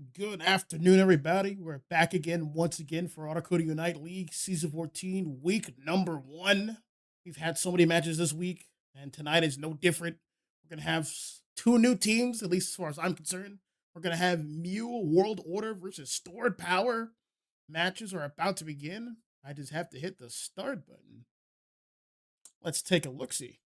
Good afternoon, everybody. We're back again, once again, for Articuno Unite League Season 14, week number 1. We've had so many matches this week, and tonight is no different. We're going to have two new teams, at least as far as I'm concerned. We're going to have Mule World Order versus Stored Power. Matches are about to begin. I just have to hit the start button. Let's take a look-see.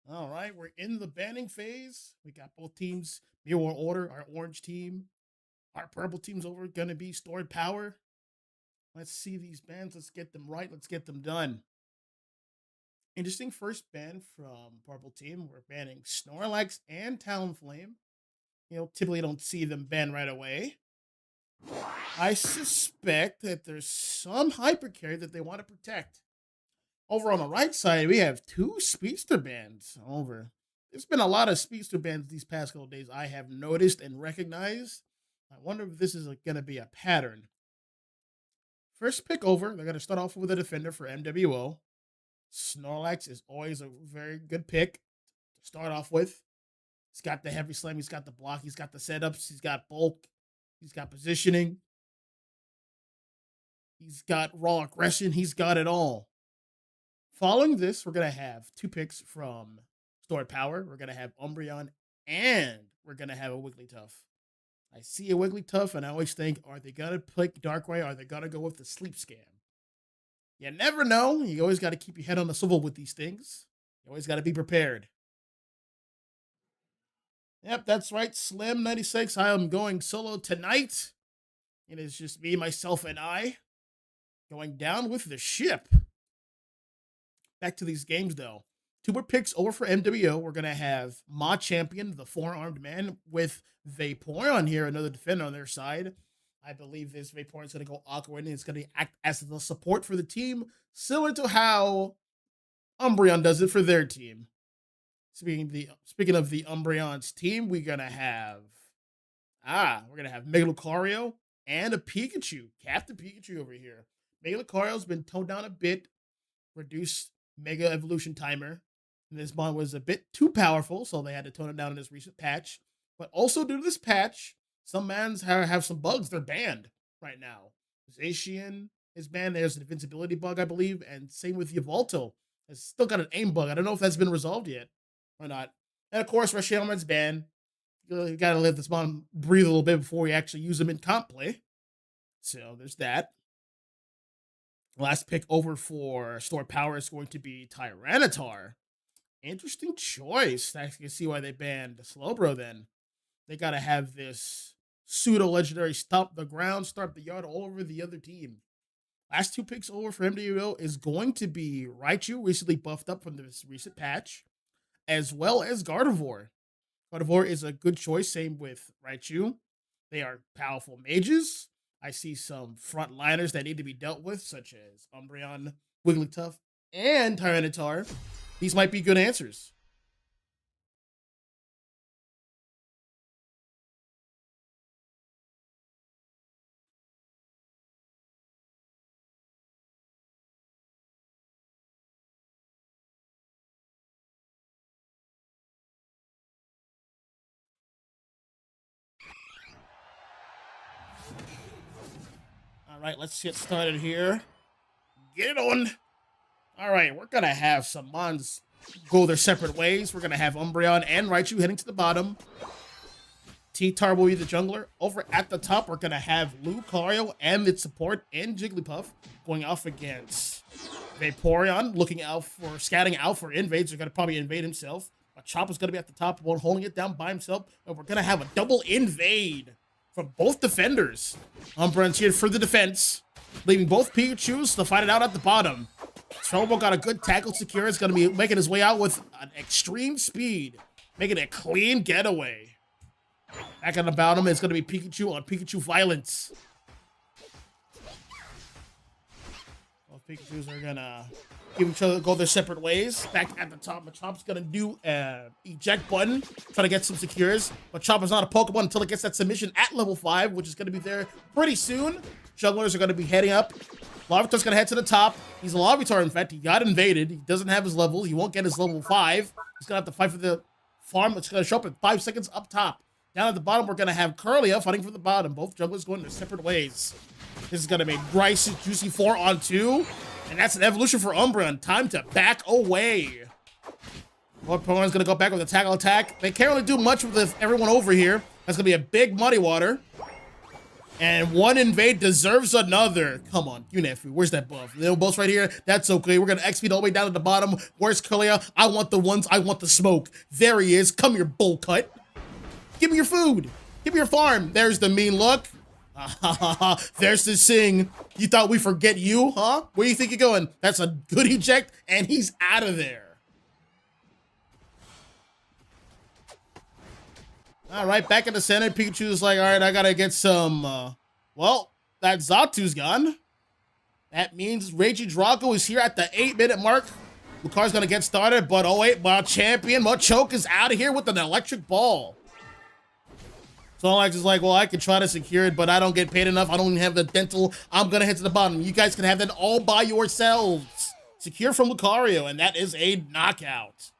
All right, we're in the banning phase. We got both teams. Mule World Order, our orange team. Our purple team's over going to be Stored Power. Let's see these bans. Let's get them right. Let's get them done. Interesting first ban from purple team. We're banning Snorlax and Talonflame. Typically don't see them ban right away. I suspect that there's some hyper carry that they want to protect. Over on the right side, we have two Speedster bans over. There's been a lot of Speedster bans these past couple days I have noticed and recognized. I wonder if this is going to be a pattern. First pick over, they're going to start off with a defender for MWO. Snorlax is always a very good pick to start off with. He's got the heavy slam, he's got the block, he's got the setups, he's got bulk, he's got positioning, he's got raw aggression, he's got it all. Following this, we're going to have two picks from Stored Power. We're going to have Umbreon, and we're going to have a Wigglytuff. I see a Wigglytuff, and I always think, are they going to pick Darkrai, or are they going to go with the Sleep Scam? You never know. You always got to keep your head on the swivel with these things. You always got to be prepared. Yep, that's right. Slim96. I am going solo tonight. It is just me, myself, and I going down with the ship. Back to these games, though. Two more picks over for MWO. We're going to have Machampion, the four-armed man, with Vaporeon here, another defender on their side. I believe this Vaporeon is going to go awkward, and it's going to act as the support for the team, similar to how Umbreon does it for their team. Speaking of the Umbreon's team, we're going to have Mega Lucario and a Pikachu. Captain Pikachu over here. Mega Lucario's been toned down a bit, reduced Mega Evolution timer. And this bond was a bit too powerful, so they had to tone it down in this recent patch. But also due to this patch, some mans have some bugs. They're banned right now. Zacian is banned. There's an invincibility bug, I believe, and same with Yveltal. It's still got an aim bug. I don't know if that's been resolved yet or not. And of course, Rashelman's banned. You gotta let this bond breathe a little bit before we actually use them in comp play. So there's that. Last pick over for Stored Power is going to be Tyranitar. Interesting choice. I can see why they banned Slowbro then. They got to have this pseudo-legendary stomp the ground, start the yard all over the other team. Last two picks over for MWO is going to be Raichu, recently buffed up from this recent patch, as well as Gardevoir. Gardevoir is a good choice, same with Raichu. They are powerful mages. I see some frontliners that need to be dealt with, such as Umbreon, Wigglytuff, and Tyranitar. These might be good answers. All right, let's get started here. Get it on. All right, we're going to have some mons go their separate ways. We're going to have Umbreon and Raichu heading to the bottom. T-Tar will be the jungler. Over at the top, we're going to have Lucario and its support and Jigglypuff going off against Vaporeon, looking out for, scouting out for invades. They're going to probably invade himself. But Chopper's going to be at the top, one holding it down by himself. And we're going to have a double invade from both defenders. Umbreon's here for the defense, leaving both Pikachus to fight it out at the bottom. Trobo got a good tackle secure. It's going to be making his way out with an extreme speed, making a clean getaway. Back on the bottom, it's going to be Pikachu on Pikachu violence. Both Pikachus are going to give each other, go their separate ways. Back at the top, Machomp's going to do an eject button, try to get some secures. But Chopper's not a Pokemon until it gets that submission at level 5, which is going to be there pretty soon. Jugglers are going to be heading up Larvitar's gonna head to the top. He's a Larvitar, in fact. He got invaded. He doesn't have his levels. He won't get his level 5. He's gonna have to fight for the farm. It's gonna show up in 5 seconds up top. Down at the bottom, we're gonna have Curlia fighting for the bottom. Both junglers going their separate ways. This is gonna make Bryce's juicy 4-on-2. And that's an evolution for Umbreon. Time to back away. Lord Pokemon's gonna go back with a tackle attack. They can't really do much with everyone over here. That's gonna be a big muddy water. And one invade deserves another. Come on, Unefu, where's that buff? Little buffs right here. That's okay. We're gonna XP all the way down to the bottom. Where's Curlia? I want the ones. I want the smoke. There he is. Come here, bull cut. Give me your food. Give me your farm. There's the mean look. There's the sing. You thought we forget you, huh? Where do you think you're going? That's a good eject, and he's out of there. All right, back in the center. Pikachu's like, all right, I gotta get some, well, that Zatu's gone. That means Ragey Draco is here at the 8-minute mark. Lucar's gonna get started, but oh wait, my champion, Machoke is out of here with an electric ball. So Alex is like, well, I could try to secure it, but I don't get paid enough. I don't even have the dental. I'm gonna head to the bottom. You guys can have that all by yourselves. Secure from Lucario, and that is a knockout.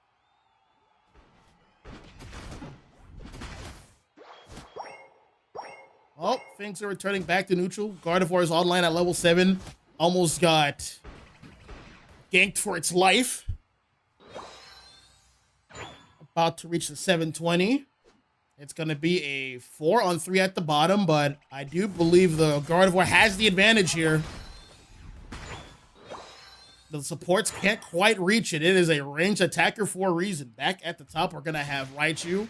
Oh, things are returning back to neutral. Gardevoir is online at level 7. Almost got ganked for its life. About to reach the 720. It's going to be a 4-on-3 at the bottom, but I do believe the Gardevoir has the advantage here. The supports can't quite reach it. It is a ranged attacker for a reason. Back at the top, we're going to have Raichu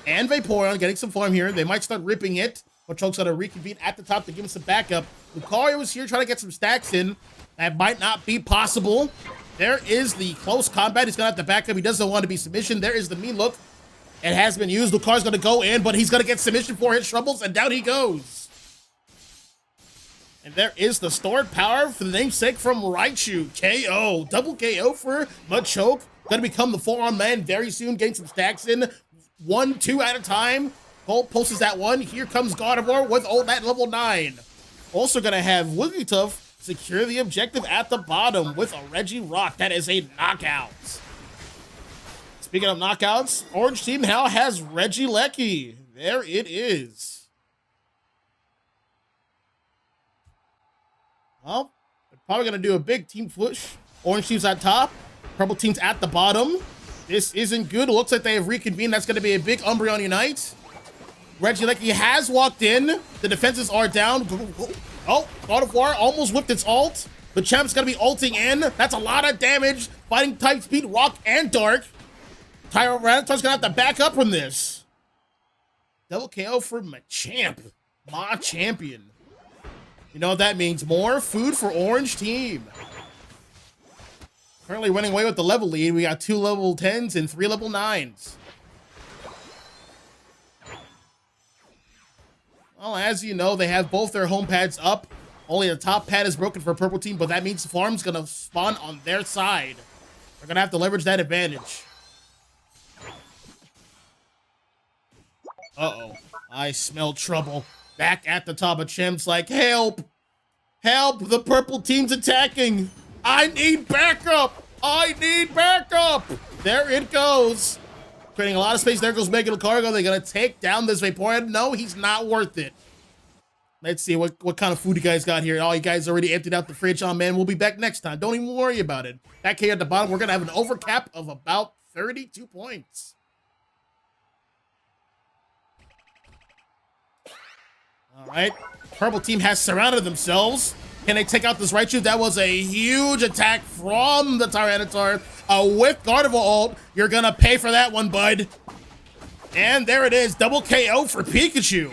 and Vaporeon getting some farm here. They might start ripping it. Machoke's going to reconvene at the top to give him some backup. Lucario is here trying to get some stacks in. That might not be possible. There is the close combat. He's going to have to back up. He doesn't want to be submission. There is the mean look. It has been used. Lucario's going to go in, but he's going to get submission for his troubles, and down he goes. And there is the stored power for the namesake from Raichu. KO. Double KO for Machoke. Going to become the 4-on man very soon. Getting some stacks in. 1, 2 at a time. Cole pulses that one. Here comes Gardevoir with that level 9. Also going to have Wigglytuff secure the objective at the bottom with a Regirock. That is a knockout. Speaking of knockouts, Orange Team now has Regieleki. There it is. Well, they're probably going to do a big team push. Orange Team's at top. Purple Team's at the bottom. This isn't good. It looks like they have reconvened. That's going to be a big Umbreon Unite. Regieleki has walked in. The defenses are down. Oh, Gardevoir almost whipped its ult. The champ's going to be ulting in. That's a lot of damage. Fighting type speed, rock and dark. Tyranitar's going to have to back up from this. Double KO for Machamp. My champion. You know what that means? More food for Orange Team. Currently running away with the level lead. We got 2 level 10s and 3 level 9s. Well, as you know, they have both their home pads up. Only the top pad is broken for Purple Team, but that means the farm's going to spawn on their side. They're going to have to leverage that advantage. Uh-oh. I smell trouble. Back at the top of Champ's like, help! Help! The Purple Team's attacking! I need backup! I need backup! There it goes. Creating a lot of space. There goes Mega Lucario. They're going to take down this Vaporeon. No, he's not worth it. Let's see what kind of food you guys got here. Oh, you guys already emptied out the fridge. Oh, man, we'll be back next time. Don't even worry about it. Back here at the bottom, we're going to have an overcap of about 32 points. All right. Purple Team has surrounded themselves. Can they take out this Raichu? That was a huge attack from the Tyranitar. With Gardevoir ult. You're going to pay for that one, bud. And there it is. Double KO for Pikachu.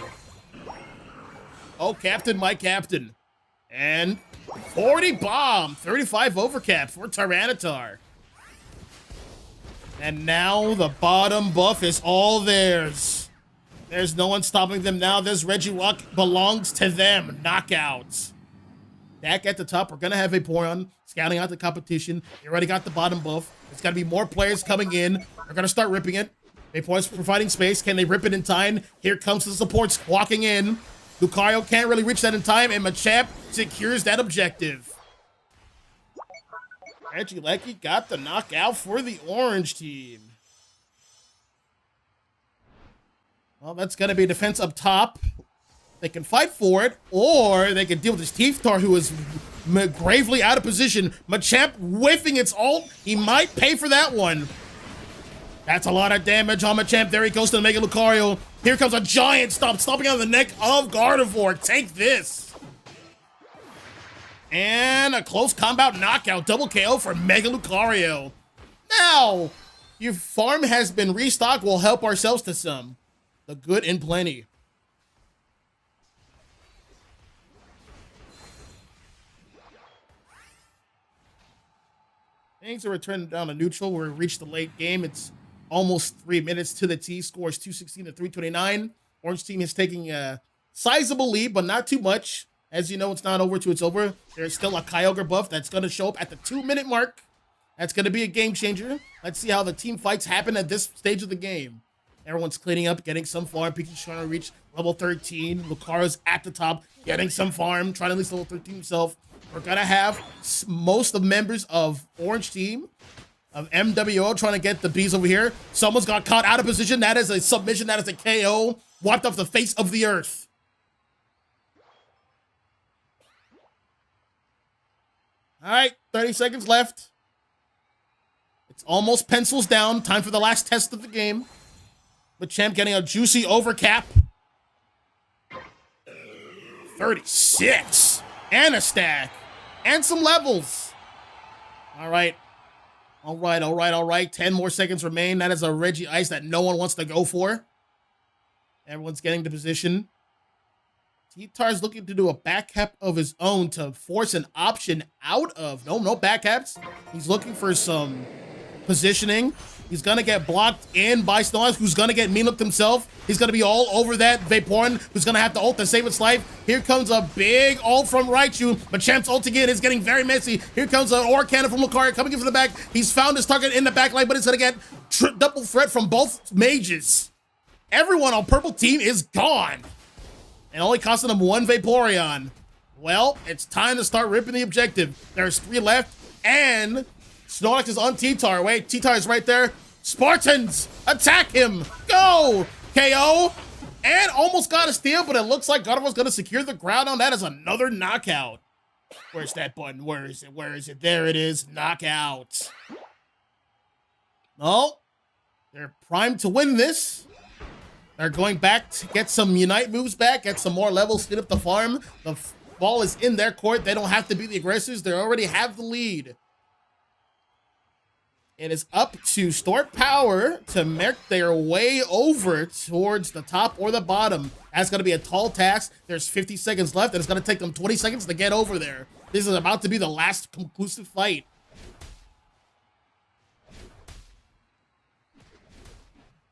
Oh, Captain, my Captain. And 40 bomb. 35 overcap for Tyranitar. And now the bottom buff is all theirs. There's no one stopping them now. This Regirock belongs to them. Knockouts. Back at the top, we're going to have Vaporeon scouting out the competition. They already got the bottom buff. There's got to be more players coming in. They're going to start ripping it. Vaporeon's providing space. Can they rip it in time? Here comes the supports walking in. Lucario can't really reach that in time, and Machamp secures that objective. Reggie Lecky got the knockout for the orange team. Well, that's going to be defense up top. They can fight for it, or they can deal with this Teeftar, who is gravely out of position. Machamp whiffing its ult. He might pay for that one. That's a lot of damage on Machamp. There he goes to the Mega Lucario. Here comes a giant stomp, stomping on the neck of Gardevoir. Take this. And a close combat knockout. Double KO for Mega Lucario. Now, your farm has been restocked. We'll help ourselves to some. The good and plenty. Things are returning down to neutral. We've reached the late game. It's almost 3 minutes to the T. Scores 216 to 329. Orange team is taking a sizable lead, but not too much. As you know, it's not over till it's over. There's still a Kyogre buff that's going to show up at the 2-minute mark. That's going to be a game changer. Let's see how the team fights happen at this stage of the game. Everyone's cleaning up, getting some farm. Pikachu's trying to reach level 13. Lucario's at the top, getting some farm, trying to at least level 13 himself. We're going to have most of the members of Orange Team, of MWO, trying to get the bees over here. Someone's got caught out of position. That is a submission. That is a KO. Wiped off the face of the earth. All right, 30 seconds left. It's almost pencils down. Time for the last test of the game. Machamp getting a juicy overcap. 36. And a stack. And some levels. All right. All right, all right, all right. 10 more seconds remain. That is a Reggie Ice that no one wants to go for. Everyone's getting to position. T-Tar's looking to do a back cap of his own to force an option out of. No back caps. He's looking for some positioning. He's going to get blocked in by Snorlax, who's going to get mean-looked himself. He's going to be all over that Vaporeon, who's going to have to ult to save its life. Here comes a big ult from Raichu. Machamp's ult again is getting very messy. Here comes an Ore Cannon from Lucario coming in from the back. He's found his target in the back line, but it's going to get double threat from both mages. Everyone on purple team is gone. And only costing them one Vaporeon. Well, it's time to start ripping the objective. There's 3 left, and Snorlax is on T-Tar. Wait, T-Tar is right there. Spartans, attack him. Go. KO. And almost got a steal, but it looks like Gardevoir's going to secure the ground on that as another knockout. Where's that button? Where is it? Where is it? There it is. Knockout. Oh, they're primed to win this. They're going back to get some Unite moves back, get some more levels, speed up the farm. The ball is in their court. They don't have to be the aggressors. They already have the lead. It is up to Stork Power to make their way over towards the top or the bottom. That's going to be a tall task. There's 50 seconds left, and it's going to take them 20 seconds to get over there. This is about to be the last conclusive fight.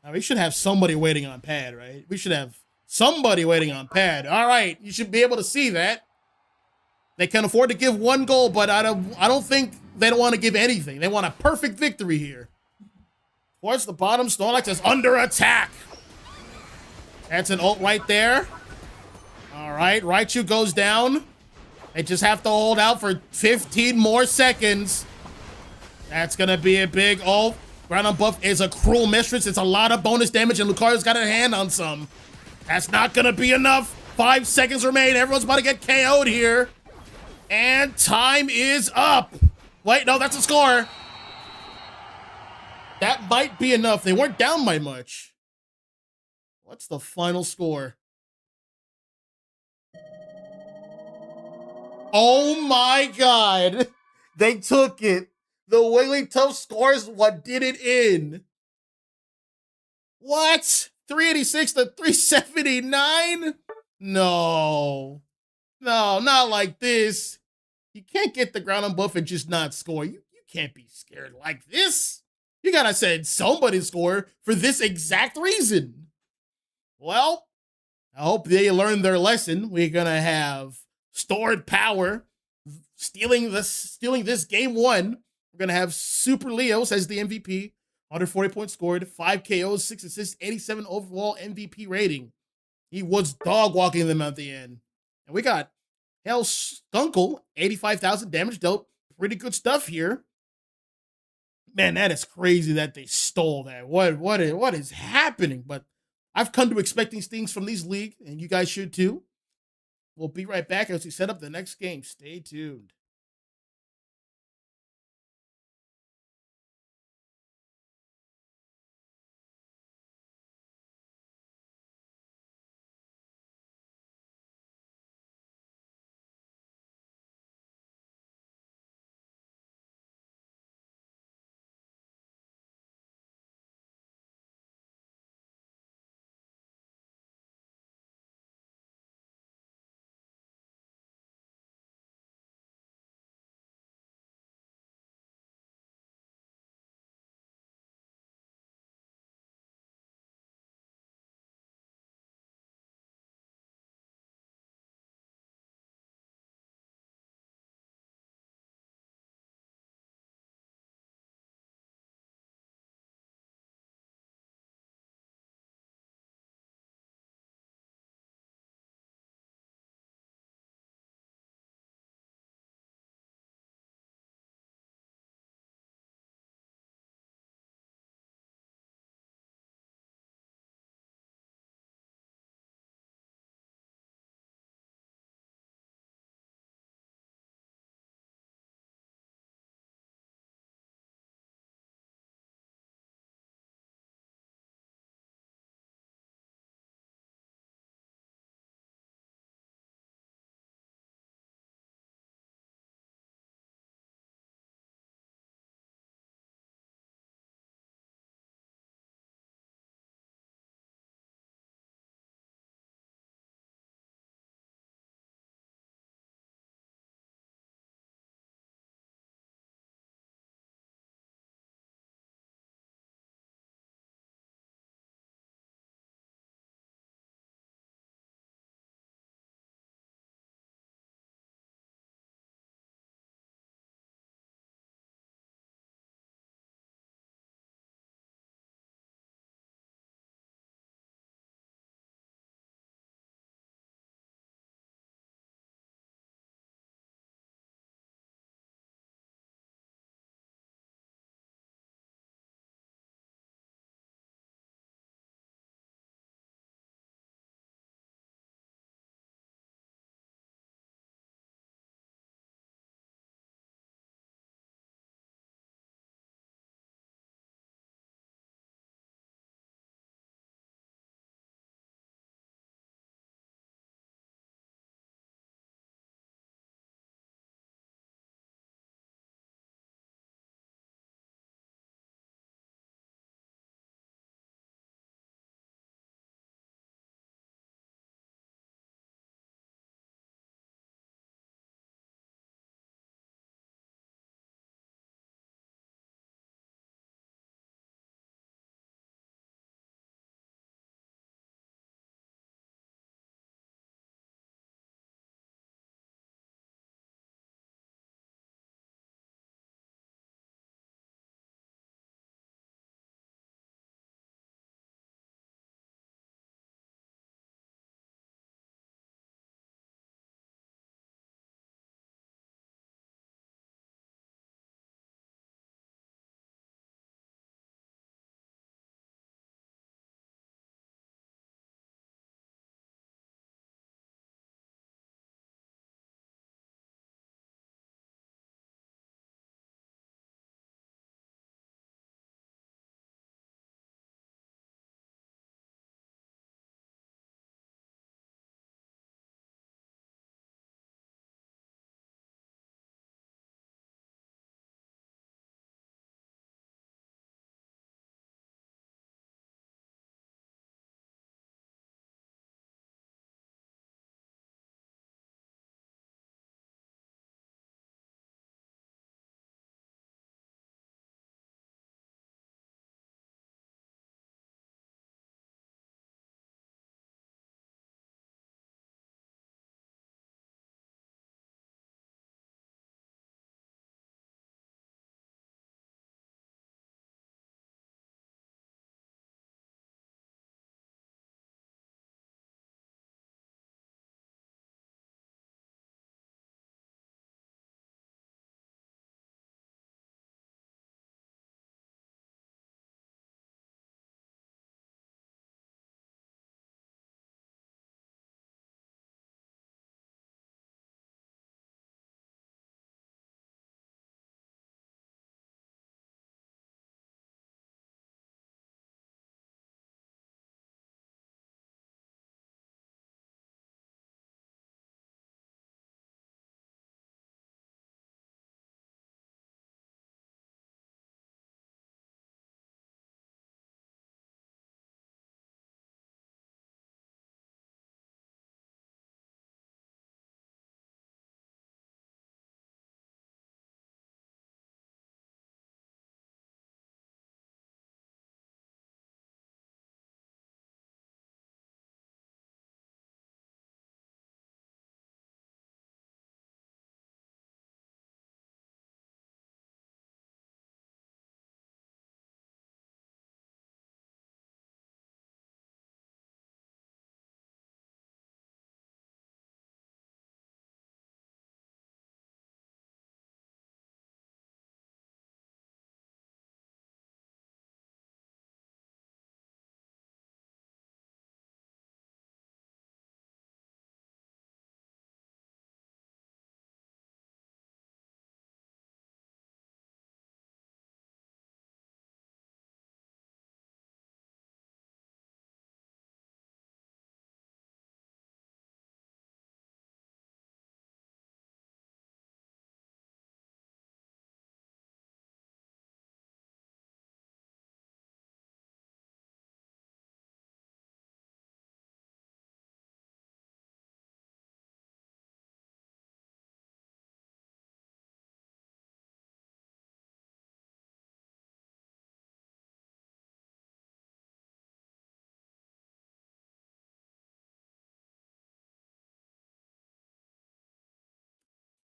Now, we should have somebody waiting on pad, right? We should have somebody waiting on pad. All right, you should be able to see that. They can afford to give 1 goal, but I don't think they don't want to give anything. They want a perfect victory here. Towards the bottom, Snorlax is under attack. That's an ult right there. All right, Raichu goes down. They just have to hold out for 15 more seconds. That's going to be a big ult. Ground on buff is a cruel mistress. It's a lot of bonus damage, and Lucario's got a hand on some. That's not going to be enough. 5 seconds remain. Everyone's about to get KO'd here. And time is up. Wait, no, that's a score. That might be enough. They weren't down by much. What's the final score? Oh my God. They took it. The Wigglytuff scores what did it in. What? 386 to 379? No. No, not like this. You can't get the ground on buff and just not score. You can't be scared like this. You gotta send somebody score for this exact reason. Well, I hope they learned their lesson. We're gonna have Stored Power stealing this game 1. We're gonna have Super Leos as the MVP. 140 points scored, 5 KOs, 6 assists, 87 overall MVP rating. He was dog walking them at the end. And we got Hell Skunkle, 85,000 damage dealt. Pretty good stuff here. Man, that is crazy that they stole that. What is happening? But I've come to expect these things from these league, and you guys should too. We'll be right back as we set up the next game. Stay tuned.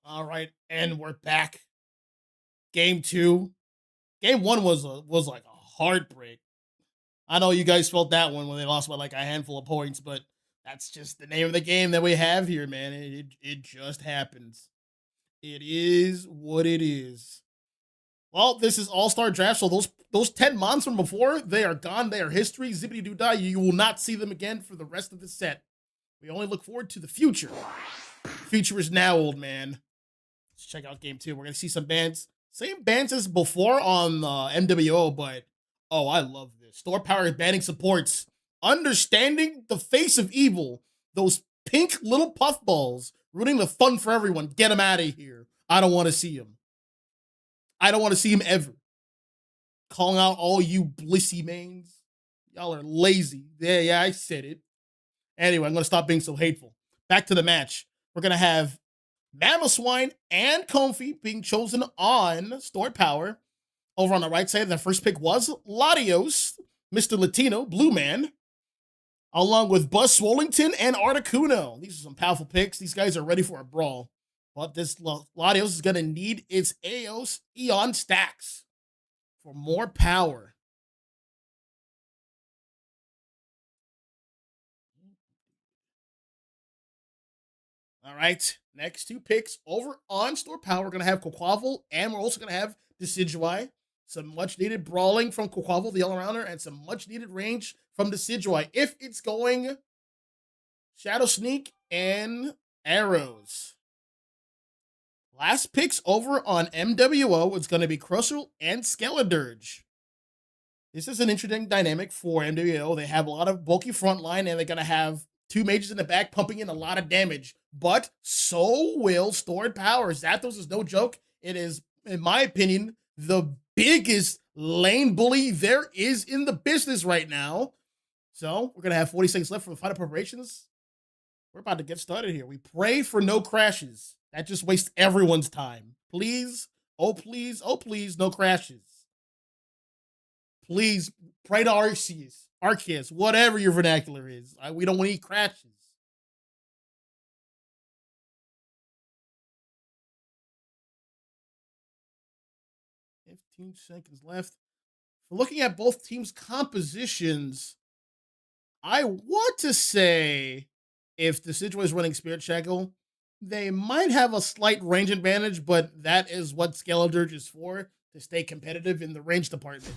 All right, and we're back. Game two. Game one was like a heartbreak. I know you guys felt that one when they lost by like a handful of points, but that's just the name of the game that we have here, man. It just happens. It is what it is. Well, this is All Star Draft, so those 10 months from before, they are gone. They are history. Zippity doo dah. You will not see them again for the rest of the set. We only look forward to the future. The future is now, old man. Let's check out game two. We're gonna see some bands, same bands as before on MWO, but oh, I love this. Store Power banning supports, understanding the face of evil. Those pink little puffballs, ruining the fun for everyone. Get them out of here. I don't want to see him. I don't want to see him ever. Calling out all you blissy mains. Y'all are lazy. Yeah, I said it. Anyway, I'm gonna stop being so hateful. Back to the match. We're gonna have Mamoswine and Comfy being chosen on Stored Power. Over on the right side, the first pick was Latios, Mr. Latino, Blue Man, along with Buzz Swollington and Articuno. These are some powerful picks. These guys are ready for a brawl. But this Latios is going to need its Eos Eon stacks for more power. All right, next two picks over on Store Power. We're going to have Quaquaval, and we're also going to have Decidueye. Some much needed brawling from Quaquaval, the all arounder, and some much needed range from Decidueye. If it's going Shadow Sneak and Arrows. Last picks over on MWO is going to be Crustle and Skeledirge. This is an interesting dynamic for MWO. They have a lot of bulky front line, and they're going to have two mages in the back pumping in a lot of damage. But so will Stored Power. Zapdos is no joke. It is, in my opinion, the biggest lane bully there is in the business right now. So we're going to have 40 seconds left for the final preparations. We're about to get started here. We pray for no crashes. That just wastes everyone's time. Please, oh please, no crashes. Please pray to Arceus, whatever your vernacular is. We don't want any crashes. $15 seconds left. Looking at both teams' compositions, I want to say if the Decidueye is running Spirit Shackle, they might have a slight range advantage, but that is what Skeledirge is for, to stay competitive in the range department.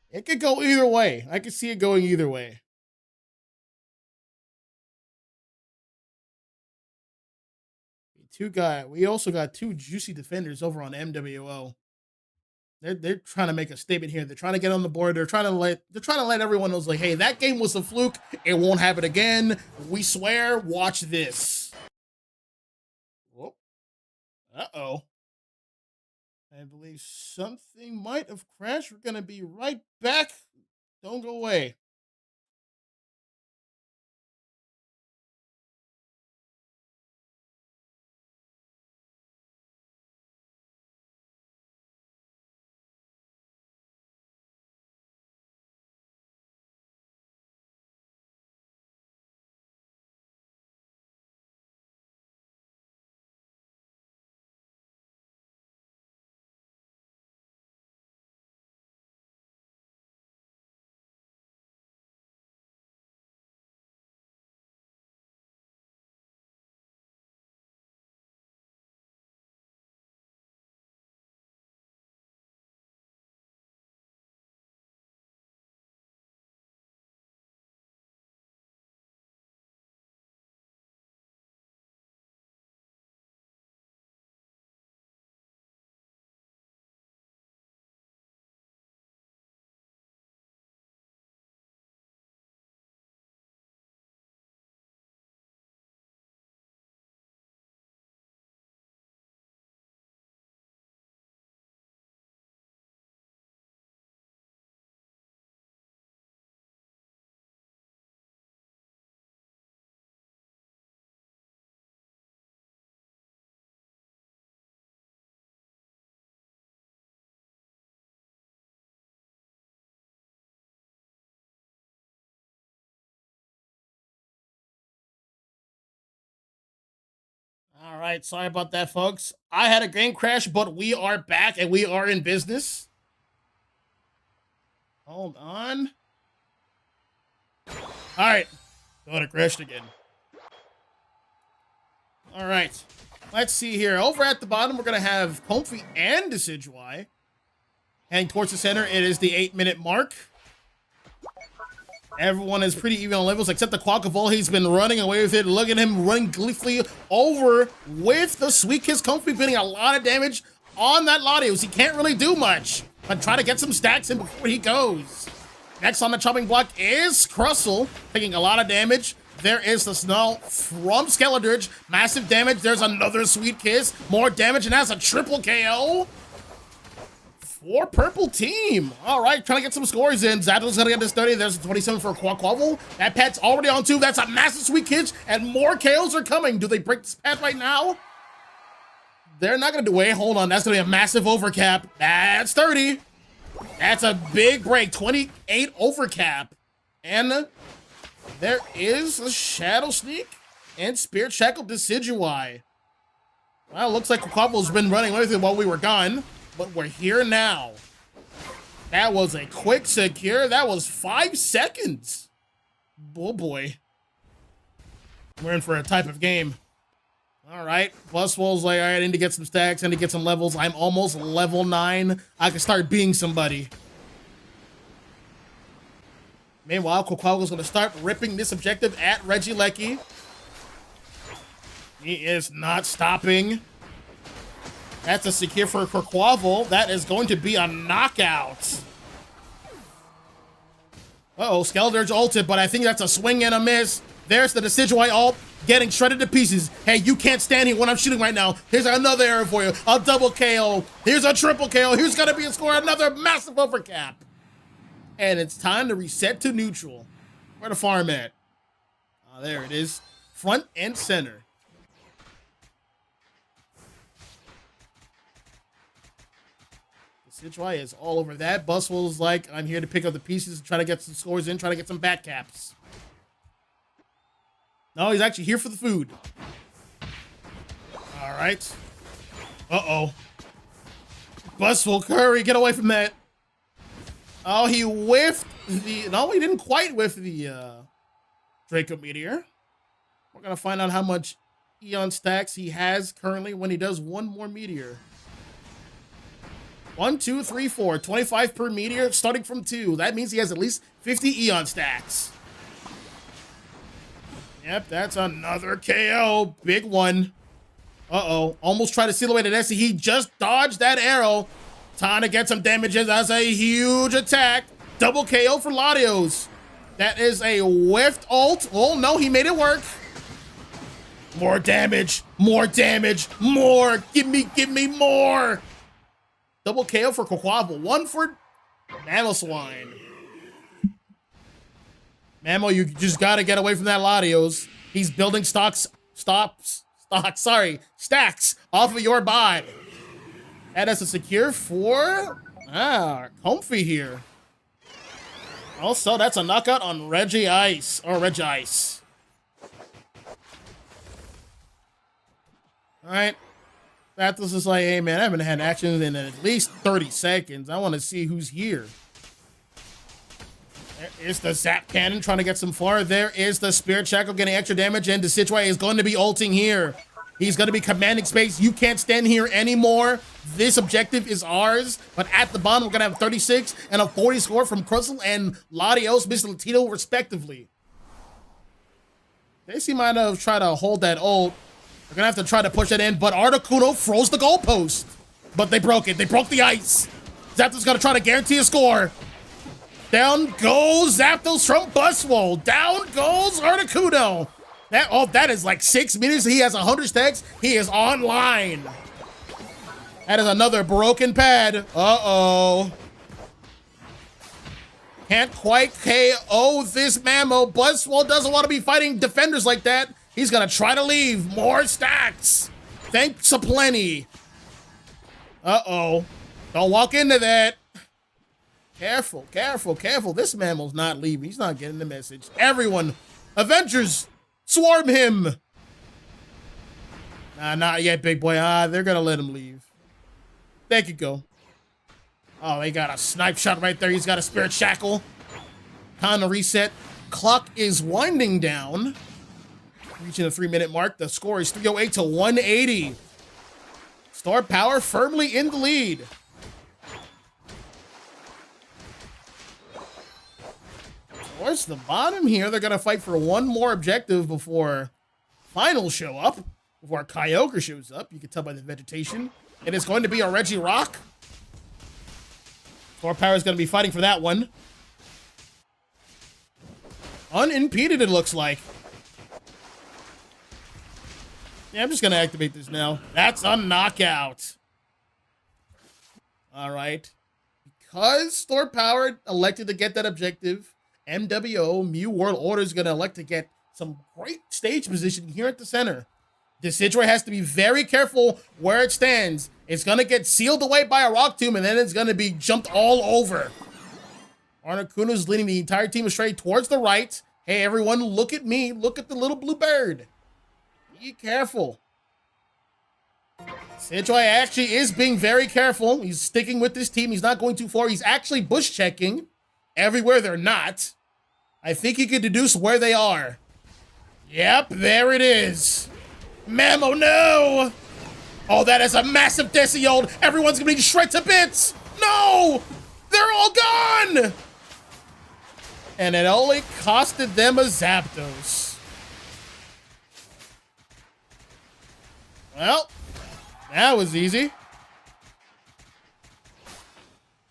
It could go either way. I could see it going either way. We also got two juicy defenders over on MWO. They're trying to make a statement here. They're trying to get on the board. They're trying to let everyone know, like, hey, that game was a fluke. It won't happen again. We swear. Watch this. Whoop. Uh-oh. I believe something might have crashed. We're gonna be right back. Don't go away. All right, sorry about that, folks. I had a game crash, but we are back and we are in business. Hold on. All right. Thought it crashed again. All right. Let's see here. Over at the bottom, we're going to have Comfy and Decidueye. Heading towards the center, it is the 8-minute mark. Everyone is pretty even on levels, except the Quackavole. He's been running away with it. Look at him running gleefully over with the Sweet Kiss. Comfy getting a lot of damage on that Latios. He can't really do much, but try to get some stacks in before he goes. Next on the chopping block is Crustle, taking a lot of damage. There is the Snow from Skeledirge. Massive damage. There's another Sweet Kiss. More damage, and that's a triple KO. For purple team. All right, trying to get some scores in. Zapdow's gonna get this 30. There's a 27 for Quackavole. That pet's already on 2. That's a massive Sweet Kiss, and more KOs are coming. Do they break this pet right now? They're not gonna do it. Hold on, that's gonna be a massive overcap. That's 30. That's a big break. 28 overcap. And there is a Shadow Sneak and Spirit Shackle Decidueye. Well, looks like Quackavole's been running with it while we were gone. But we're here now. That was a quick secure. That was 5 seconds. Oh boy. We're in for a type of game. All right. Buswell's like, all right, I need to get some stacks. I need to get some levels. I'm almost level 9. I can start being somebody. Meanwhile, Quackavole's going to start ripping this objective at Regieleki. He is not stopping. That's a secure for Quackavole. That is going to be a knockout. Uh-oh, Skeledirge ulted, but I think that's a swing and a miss. There's the Decidueye ult getting shredded to pieces. Hey, you can't stand here when I'm shooting right now. Here's another arrow for you. A double KO. Here's a triple KO. Here's going to be a score. Another massive overcap. And it's time to reset to neutral. Where the farm at? There it is. Front and center. Decidueye is all over that. Buswell's like, I'm here to pick up the pieces and try to get some scores in, try to get some back caps. No, he's actually here for the food. All right. Uh-oh. Buswell, Curry, get away from that. Oh, he whiffed the... No, he didn't quite whiff the Draco Meteor. We're going to find out how much Eon stacks he has currently when he does one more Meteor. 1, 2, 3, 4. 25 per meteor, starting from 2. That means he has at least 50 Eon stacks. Yep, that's another KO. Big one. Uh-oh. Almost tried to seal away the Nessie. He just dodged that arrow. Time to get some damages. That's a huge attack. Double KO for Latios. That is a whiffed ult. Oh, no, he made it work. More damage. More damage. More. Give me more. Double KO for Quackavole. 1 for Mamoswine. Mamo, you just gotta get away from that Latios. He's building stacks off of your bot. That is a secure for Comfy here. Also, that's a knockout on Regice. All right. Athos is like, hey man, I haven't had action in at least 30 seconds. I want to see who's here. There is the Zap Cannon trying to get some far. There is the Spirit Shackle getting extra damage, and Decidueye is going to be ulting here. He's going to be commanding space. You can't stand here anymore. This objective is ours. But at the bottom, we're going to have 36 and a 40 score from Crustle and Latios, Mr. Latino, respectively. Daisy might have tried to hold that ult. They're gonna have to try to push it in, but Articuno froze the goalpost. But they broke it. They broke the ice. Zapdos gonna try to guarantee a score. Down goes Zapdos from Buswell. Down goes Articuno. That is like 6 minutes. He has 100 stacks. He is online. That is another broken pad. Uh-oh. Can't quite KO this Mamo. Buswell doesn't want to be fighting defenders like that. He's going to try to leave. More stacks. Thanks a plenty. Uh-oh. Don't walk into that. Careful, careful, careful. This Mammo's not leaving. He's not getting the message. Everyone, Avengers, swarm him. Nah, not yet, big boy. They're gonna let him leave. They could go. Oh, he got a snipe shot right there. He's got a spirit shackle. Time to reset. Clock is winding down. Reaching the 3-minute mark. The score is 308 to 180. Star Power firmly in the lead. Towards the bottom here, they're going to fight for one more objective before finals show up. Before Kyogre shows up. You can tell by the vegetation. And it's going to be a Regirock. Star Power is going to be fighting for that one. Unimpeded, it looks like. Yeah, I'm just going to activate this now. That's a knockout. All right. Because Star Power elected to get that objective, MWO, Mew World Order, is going to elect to get some great stage position here at the center. Decidueye has to be very careful where it stands. It's going to get sealed away by a Rock Tomb, and then it's going to be jumped all over. Articuno is leading the entire team astray towards the right. Hey, everyone, look at me. Look at the little blue bird. Be careful. Decidueye actually is being very careful. He's sticking with this team. He's not going too far. He's actually bush checking everywhere they're not. I think he could deduce where they are. Yep, there it is. Mamo, no! Oh, that is a massive Deciode. Everyone's gonna be shred to bits. No! They're all gone! And it only costed them a Zapdos. Well, that was easy.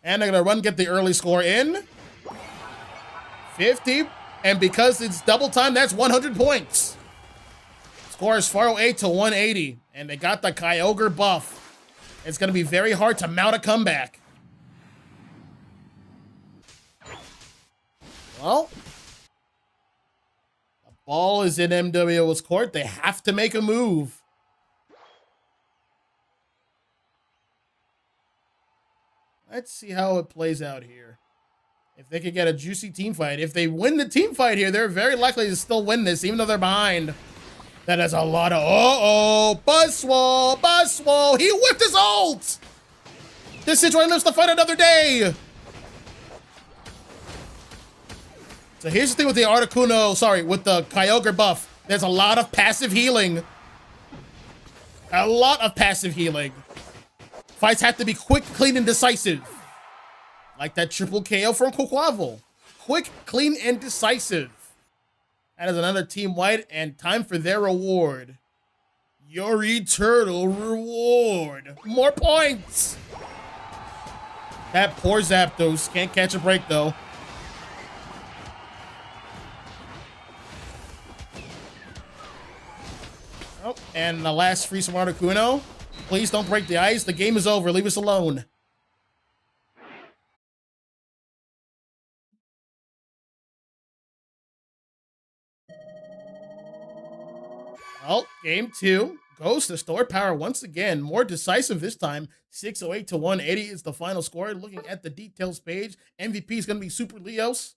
And they're gonna get the early score in. 50. And because it's double time, that's 100 points. Score is 408 to 180. And they got the Kyogre buff. It's gonna be very hard to mount a comeback. Well, the ball is in MWO's court. They have to make a move. Let's see how it plays out here. If they could get a juicy team fight. If they win the team fight here, they're very likely to still win this, even though they're behind. That is a lot of... Uh-oh. Buzzwole. Buzzwole. He whipped his ult. This Decidueye lives to fight another day. So here's the thing with the Articuno, with the Kyogre buff. There's a lot of passive healing. A lot of passive healing. Fights have to be quick, clean, and decisive. Like that triple KO from Quaquaval. Quick, clean, and decisive. That is another team white, and time for their reward. Your eternal reward. More points. That poor Zapdos can't catch a break, though. Oh, and the last freeze from Articuno. Please don't break the ice. The game is over. Leave us alone. Well, game 2 goes to Star Power once again. More decisive this time. 608 to 180 is the final score. Looking at the details page, MVP is going to be Super Leos.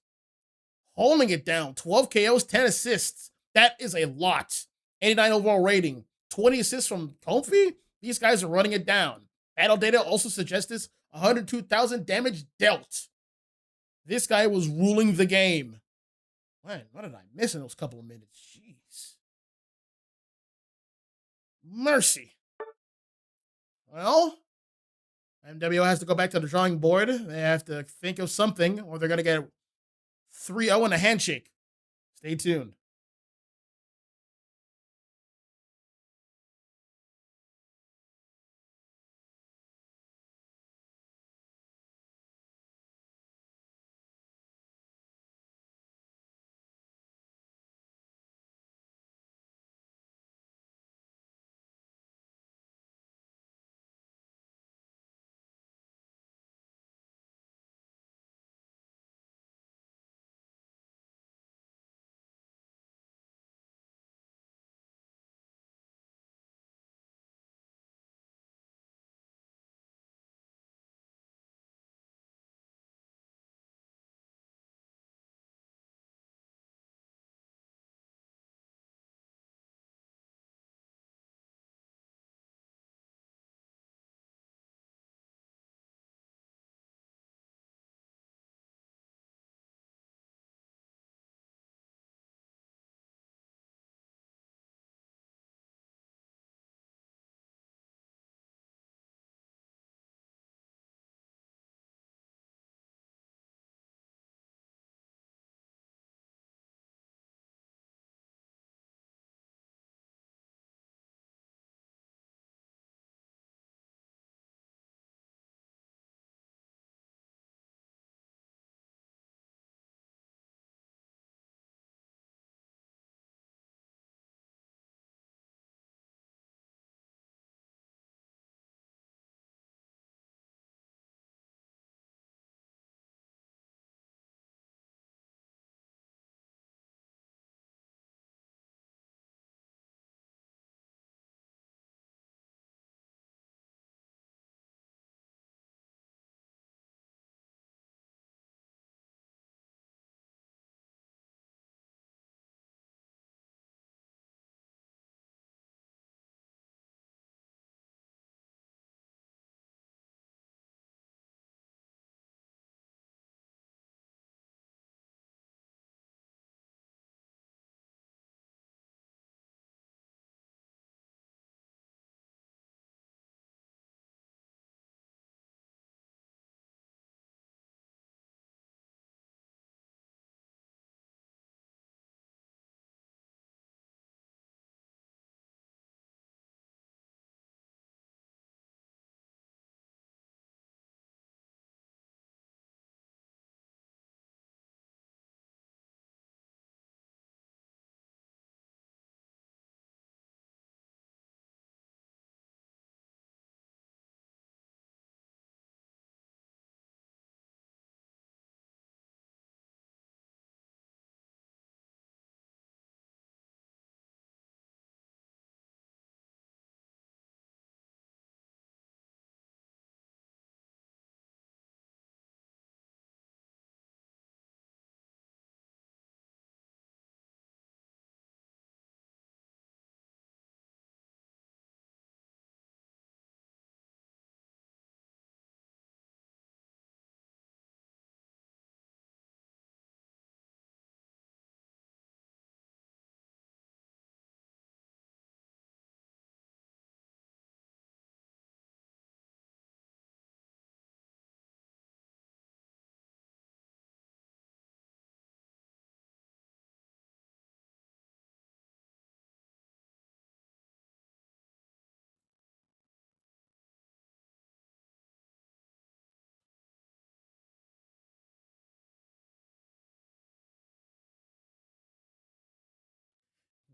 Holding it down. 12 KOs, 10 assists. That is a lot. 89 overall rating. 20 assists from Comfy. These guys are running it down. Battle data also suggests this. 102,000 damage dealt. This guy was ruling the game. Man, what did I miss in those couple of minutes? Jeez. Mercy. Well, MWO has to go back to the drawing board. They have to think of something, or they're going to get 3-0 and a handshake. Stay tuned.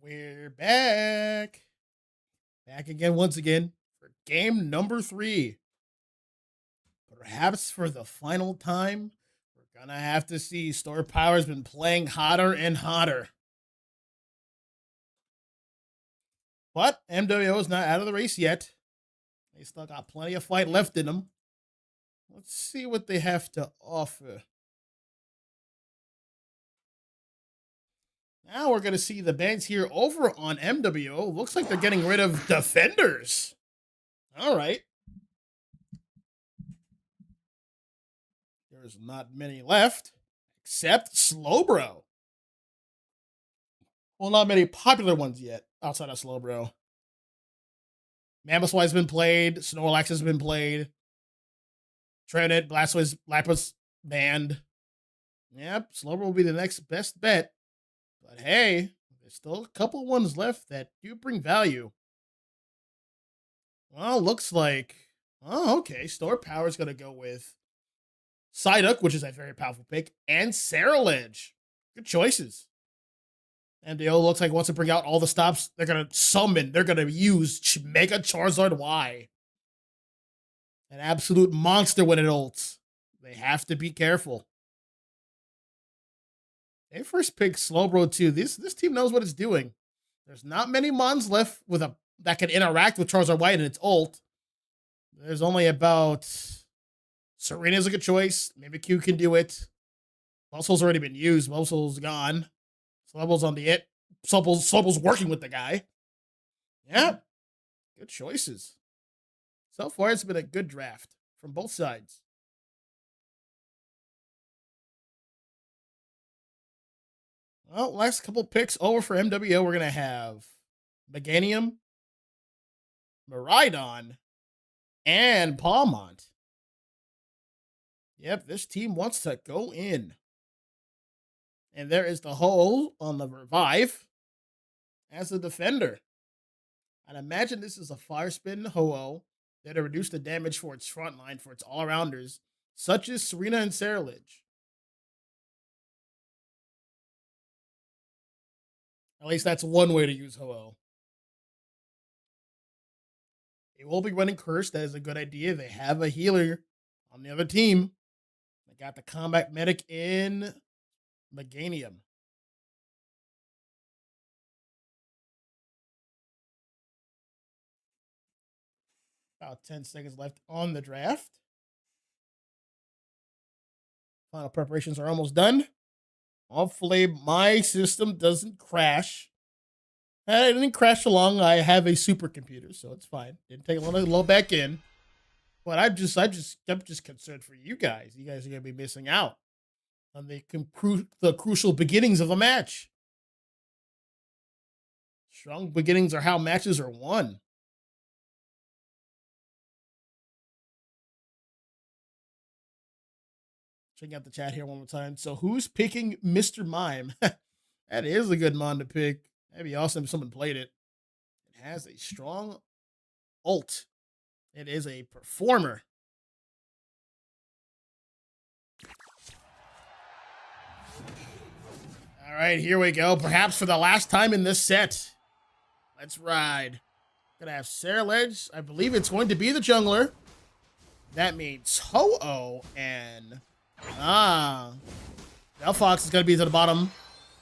We're back. Back again once again for game number 3. Perhaps for the final time, we're gonna have to see Star Power's been playing hotter and hotter. But MWO is not out of the race yet. They still got plenty of fight left in them. Let's see what they have to offer. Now we're going to see the bans here over on MWO. Looks like they're getting rid of defenders. All right. There's not many left, except Slowbro. Well, not many popular ones yet outside of Slowbro. Mammothwise has been played. Snorlax has been played. Trevenant, Blastoise, Lapras banned. Yep, Slowbro will be the next best bet. But hey, there's still a couple ones left that do bring value. Well, looks like... Oh, okay. Star Power's going to go with Psyduck, which is a very powerful pick, and Ceruledge. Good choices. MDO looks like wants to bring out all the stops. They're going to summon. They're going to use Mega Charizard Y. An absolute monster when it ults. They have to be careful. They first picked Slowbro too. This team knows what it's doing. There's not many mons left with that can interact with Charizard Y and its ult. There's only about... Serena's a good choice. Maybe Q can do it. Buzzle's already been used. Buzzle's gone. Slowbro's on the it. Slowbro's working with the guy. Yeah. Good choices. So far, it's been a good draft from both sides. Well, last couple picks over for MWO. We're going to have Meganium, Miraidon, and Palmont. Yep, this team wants to go in. And there is the hole on the Revive as a defender. I'd imagine this is a Fire Spin Ho-Oh that'll reduce the damage for its front line for its all-arounders, such as Serena and Ceruledge. At least that's one way to use Ho-Oh. They will be running Curse. That is a good idea. They have a healer on the other team. They got the Combat Medic in Meganium. About 10 seconds left on the draft. Final preparations are almost done. Hopefully my system doesn't crash. It didn't crash along. I have a supercomputer, so it's fine. Didn't take a long to load back in. But I'm just concerned for you guys. You guys are gonna be missing out on the crucial beginnings of a match. Strong beginnings are how matches are won. Checking out the chat here one more time. So who's picking Mr. Mime? That is a good mon to pick. That'd be awesome if someone played it. It has a strong ult. It is a performer. All right, here we go. Perhaps for the last time in this set. Let's ride. Gonna have Ceruledge. I believe it's going to be the jungler. That means Ho-Oh and... Delphox is going to be to the bottom.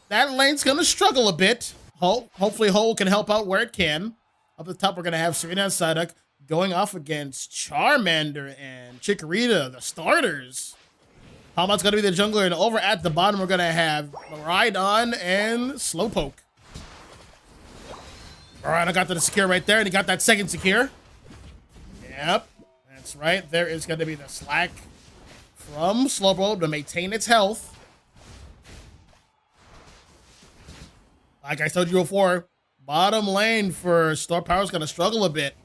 That lane's going to struggle a bit. Hopefully Ho can help out where it can. Up the top, we're going to have Serena and Psyduck going off against Charmander and Chikorita, the starters. Palmont's going to be the jungler, and over at the bottom, we're going to have Miraidon and Slowpoke. Miraidon got the secure right there, and he got that second secure. Yep, that's right. There is going to be the slack from Slowbro to maintain its health. Like I told you before, bottom lane for Star Power is going to struggle a bit.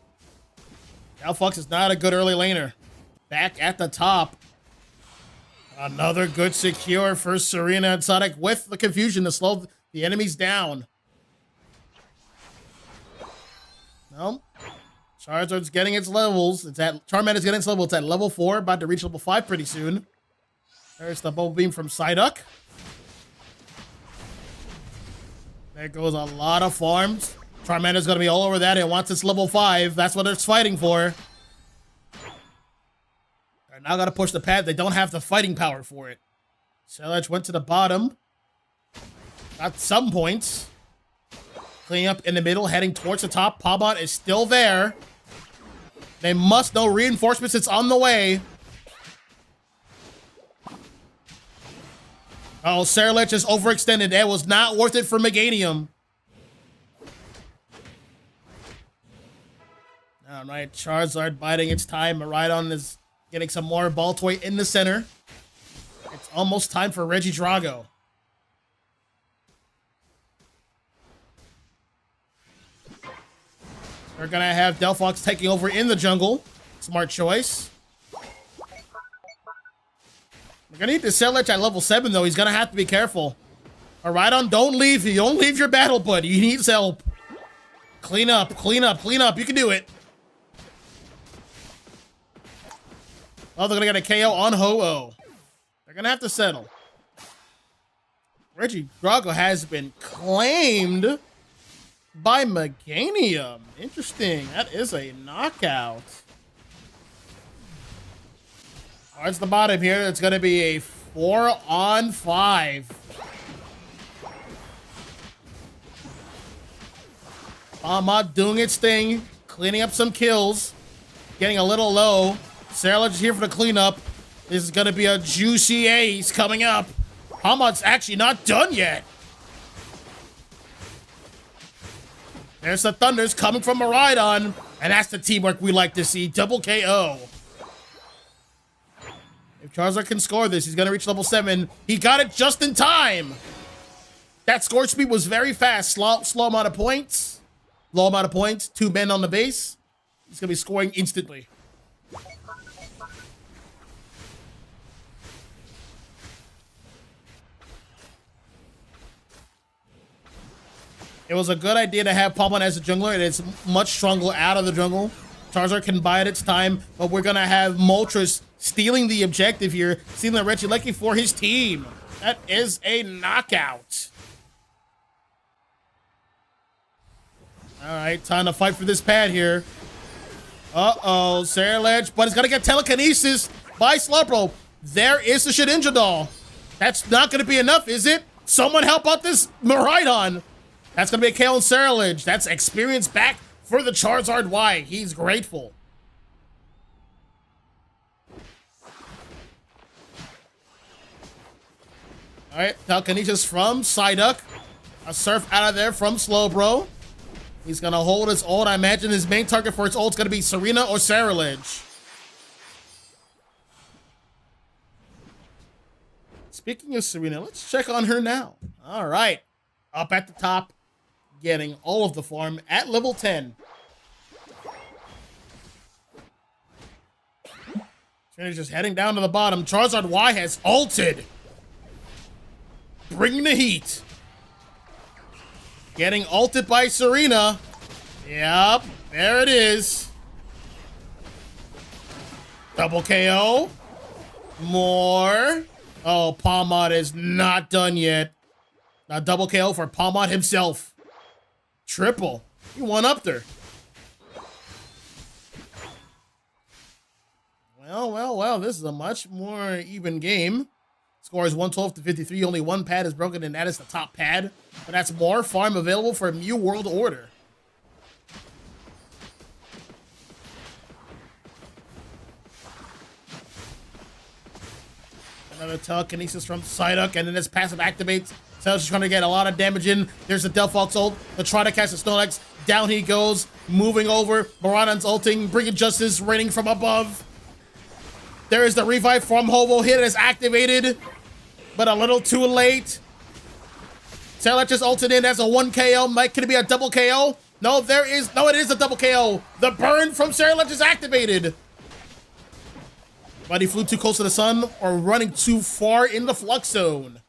Delphox is not a good early laner. Back at the top. Another good secure for Serena and Sonic with the confusion to slow the enemies down. No. Charizard's getting its levels. Charmander's getting its level. It's at level 4, about to reach level 5 pretty soon. There's the Bubble Beam from Psyduck. There goes a lot of farms. Charmander's gonna be all over that. It wants its level 5. That's what it's fighting for. They're now gonna push the pad. They don't have the fighting power for it. Sailage went to the bottom. Got some points. Cleaning up in the middle, heading towards the top. Palmon is still there. They must know reinforcements. It's on the way. Oh, Sailage is overextended. It was not worth it for Meganium. All right, Charizard biding its time. Miraidon is getting some more ball toy in the center. It's almost time for Regidrago. We're gonna have Delphox taking over in the jungle. Smart choice. We're gonna need the Sailage at level 7 though. He's gonna have to be careful. Miraidon, don't leave. You don't leave your battle buddy. He needs help. Clean up, clean up, clean up. You can do it. Oh, they're gonna get a KO on Ho-Oh. They're gonna have to settle. Regidrago has been claimed by Meganium. Interesting. That is a knockout. Towards the bottom here, it's gonna be a 4-on-5. Palmon doing its thing, cleaning up some kills, getting a little low. Sailage is here for the cleanup. This is gonna be a juicy ace coming up. Palmon's actually not done yet. There's the Thunders coming from Miraidon, and that's the teamwork we like to see. Double KO. If Charizard can score this, he's gonna reach level 7. He got it just in time. That score speed was very fast. Slow amount of points. Low amount of points. 2 men on the base. He's gonna be scoring instantly. It was a good idea to have Palmon as a jungler, and it's much stronger out of the jungle. Charizard can bide its time, but we're gonna have Moltres stealing the objective here, stealing Regieleki for his team. That is a knockout. All right, time to fight for this pad here. Uh-oh, Sailage, but it's gonna get telekinesis by Slowbro. There is the Shedinja doll. That's not gonna be enough, is it? Someone help out this Miraidon. That's going to be a KO on Sailage. That's experience back for the Charizard Y. He's grateful. All right, telekinesis from Psyduck. A Surf out of there from Slowbro. He's going to hold his ult. I imagine his main target for its ult is going to be Serena or Sailage. Speaking of Serena, let's check on her now. All right, up at the top. Getting all of the farm at level 10. Trina's just heading down to the bottom. Charizard Y has ulted. Bringing the heat. Getting ulted by Serena. Yep, there it is. Double KO. More. Oh, Palmon is not done yet. Now double KO for Palmon himself. Triple. He won up there. Well. This is a much more even game. Score is 112 to 53. Only one pad is broken, and that is the top pad. But that's more farm available for Mew World Order. Another telekinesis from Psyduck, and then this passive activates. Sailage is trying to get a lot of damage in. There's the Delphox ult. The try to cast the Snorlax. Down he goes. Moving over. Miraidon's ulting. Bringing Justice. Raining from above. There is the revive from Ho-Oh. Hit is activated. But a little too late. Sailage is ulted in as a 1 KO. Could it be a double KO? No, there is. No, it is a double KO. The burn from Sailage is activated. But he flew too close to the sun or running too far in the flux zone.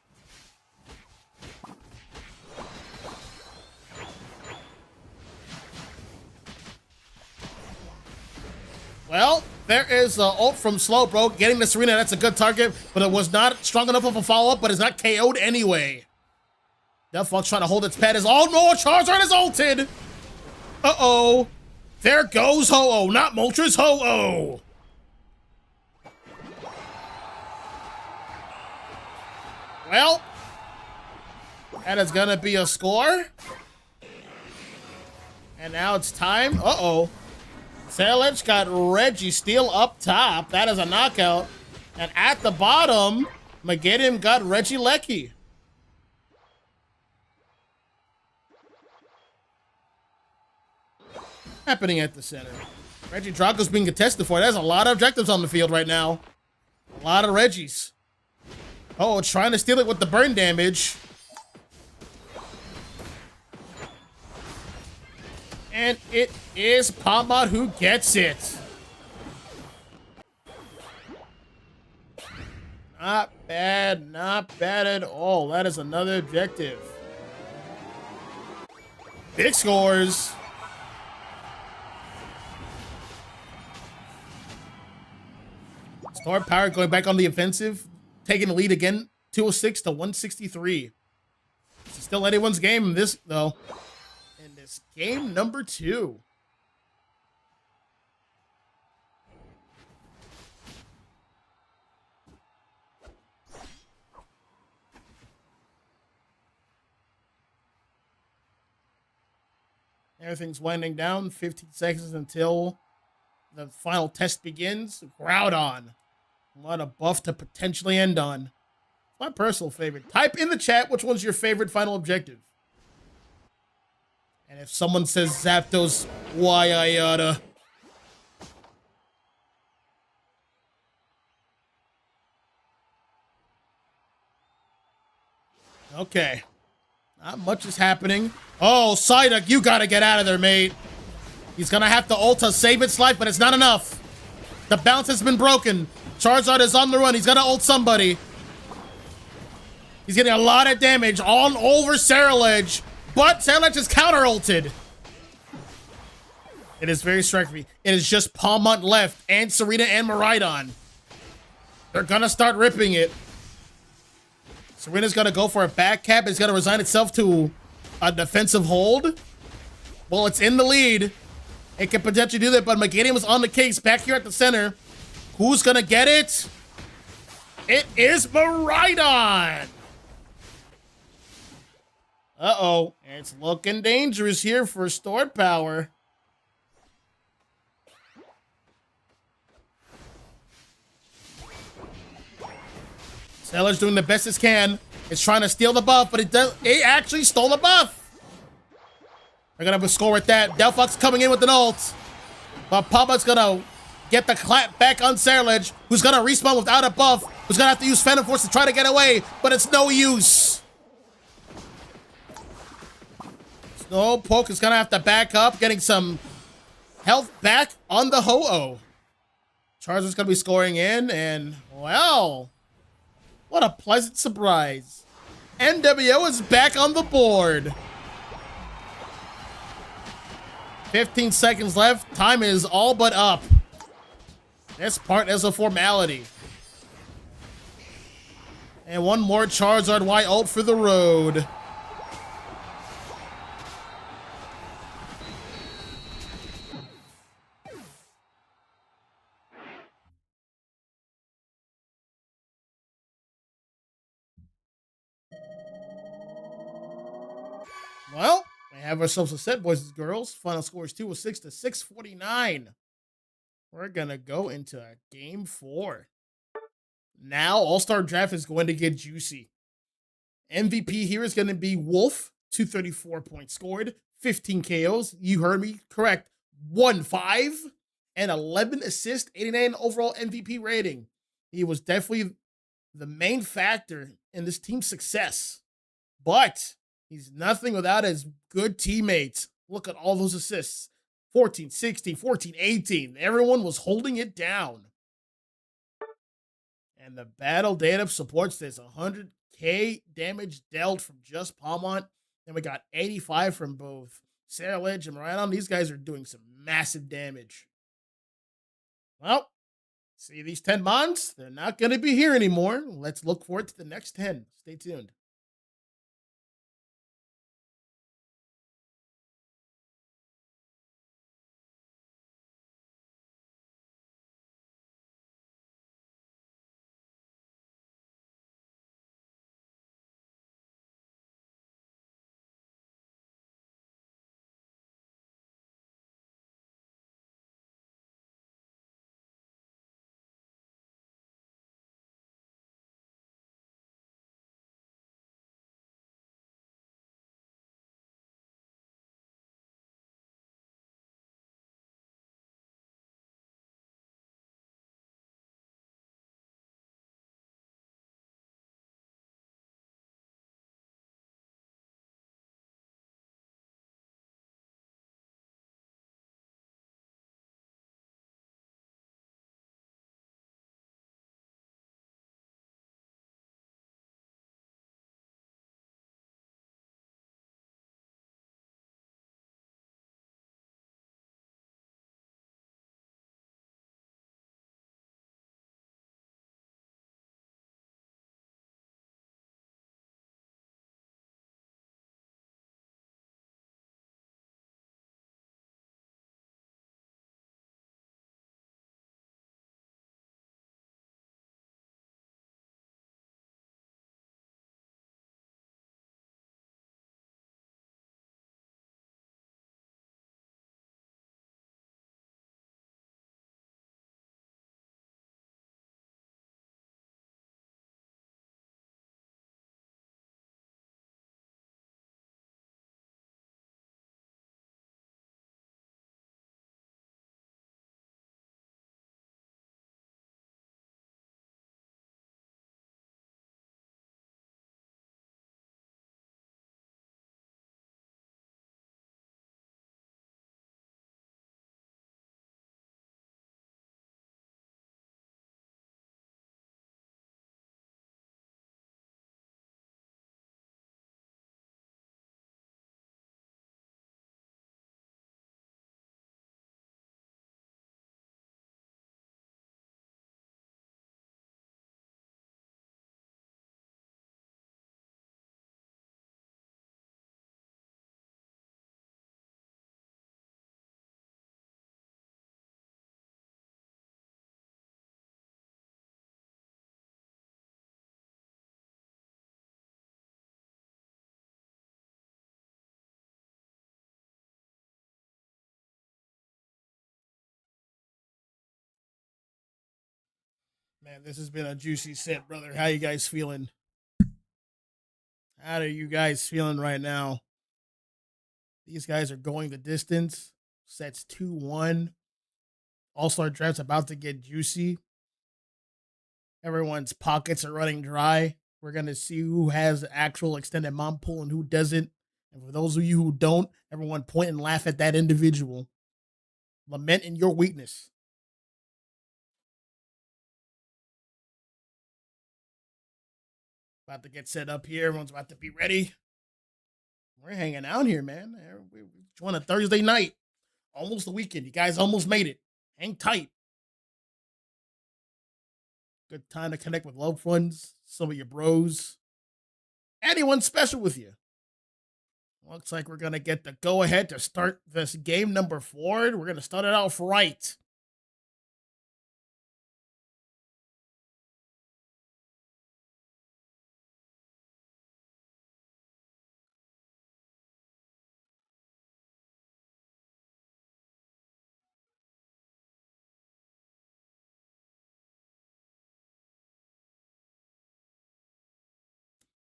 Well, there is ult from Slowbro getting the Serena. That's a good target, but it was not strong enough of a follow-up, but it's not KO'd anyway. Delphox trying to hold its pet as all no Charizard is ulted. Uh-oh. There goes Ho-Oh, not Moltres, Ho-Oh. Well, that is gonna be a score. And now it's time. Uh-oh. Salich got Registeel up top. That is a knockout. And at the bottom, Megadim got Regieleki. Happening at the center. Regidrago's being contested for. There's a lot of objectives on the field right now. A lot of Reggies. Oh, it's trying to steal it with the burn damage. And it is Palmot who gets it. Not bad, not bad at all. That is another objective. Big scores. Star Power going back on the offensive, taking the lead again, 206 to 163. It's still anyone's game in this, though. In this game number 2. Everything's winding down. 15 seconds until the final test begins. Groudon. What a buff to potentially end on. My personal favorite. Type in the chat which one's your favorite final objective. And if someone says Zapdos, why I oughta. Okay. Not much is happening. Oh, Psyduck, you gotta get out of there, mate. He's gonna have to ult to save its life, but it's not enough. The bounce has been broken. Charizard is on the run. He's gonna ult somebody. He's getting a lot of damage all over Sarilege, but Sarilege is counter-ulted. It is very striking. It is just Palmont left, and Serena and Miraidon. They're gonna start ripping it. Serena's gonna go for a back cap. It's gonna resign itself to a defensive hold. Well, it's in the lead. It can potentially do that, but Megadim was on the case back here at the center. Who's gonna get it? It is Miraidon. Uh-oh. It's looking dangerous here for stored power. Seller's doing the best it can. It's trying to steal the buff, but it actually stole the buff. They're gonna have a score with that. Delphox coming in with an ult. But Papa's gonna get the clap back on Sarilege, who's gonna respawn without a buff, who's gonna have to use Phantom Force to try to get away, but it's no use. Slowpoke is gonna have to back up, getting some health back on the Ho-Oh. Charizard's gonna be scoring in, and well, what a pleasant surprise. NWO is back on the board. 15 seconds left. Time is all but up. This part is a formality. And one more Charizard Y ult for the road. Well, we have ourselves a set, boys and girls. Final score is 206 to 649. We're going to go into game 4. Now, All-Star Draft is going to get juicy. MVP here is going to be Wolf, 234 points scored, 15 KOs. You heard me correct. 1-5 and 11 assists, 89 overall MVP rating. He was definitely the main factor in this team's success. But he's nothing without his good teammates. Look at all those assists. 14, 16, 14, 18. Everyone was holding it down. And the battle data supports this. 100k damage dealt from just Palmont. And we got 85 from both Sarilege and Miraidon. These guys are doing some massive damage. Well, see these 10 mons? They're not going to be here anymore. Let's look forward to the next 10. Stay tuned. Man, this has been a juicy set, brother. How you guys feeling? How are you guys feeling right now? These guys are going the distance. Sets 2-1. All-Star Draft's about to get juicy. Everyone's pockets are running dry. We're going to see who has actual extended mom pool and who doesn't. And for those of you who don't, everyone point and laugh at that individual. Lament in your weakness. About to get set up here. Everyone's about to be ready. We're hanging out here, man. We're on a Thursday night. Almost the weekend. You guys almost made it. Hang tight. Good time to connect with loved ones, some of your bros. Anyone special with you. Looks like we're going to get the go-ahead to start this game number 4. We're going to start it off right.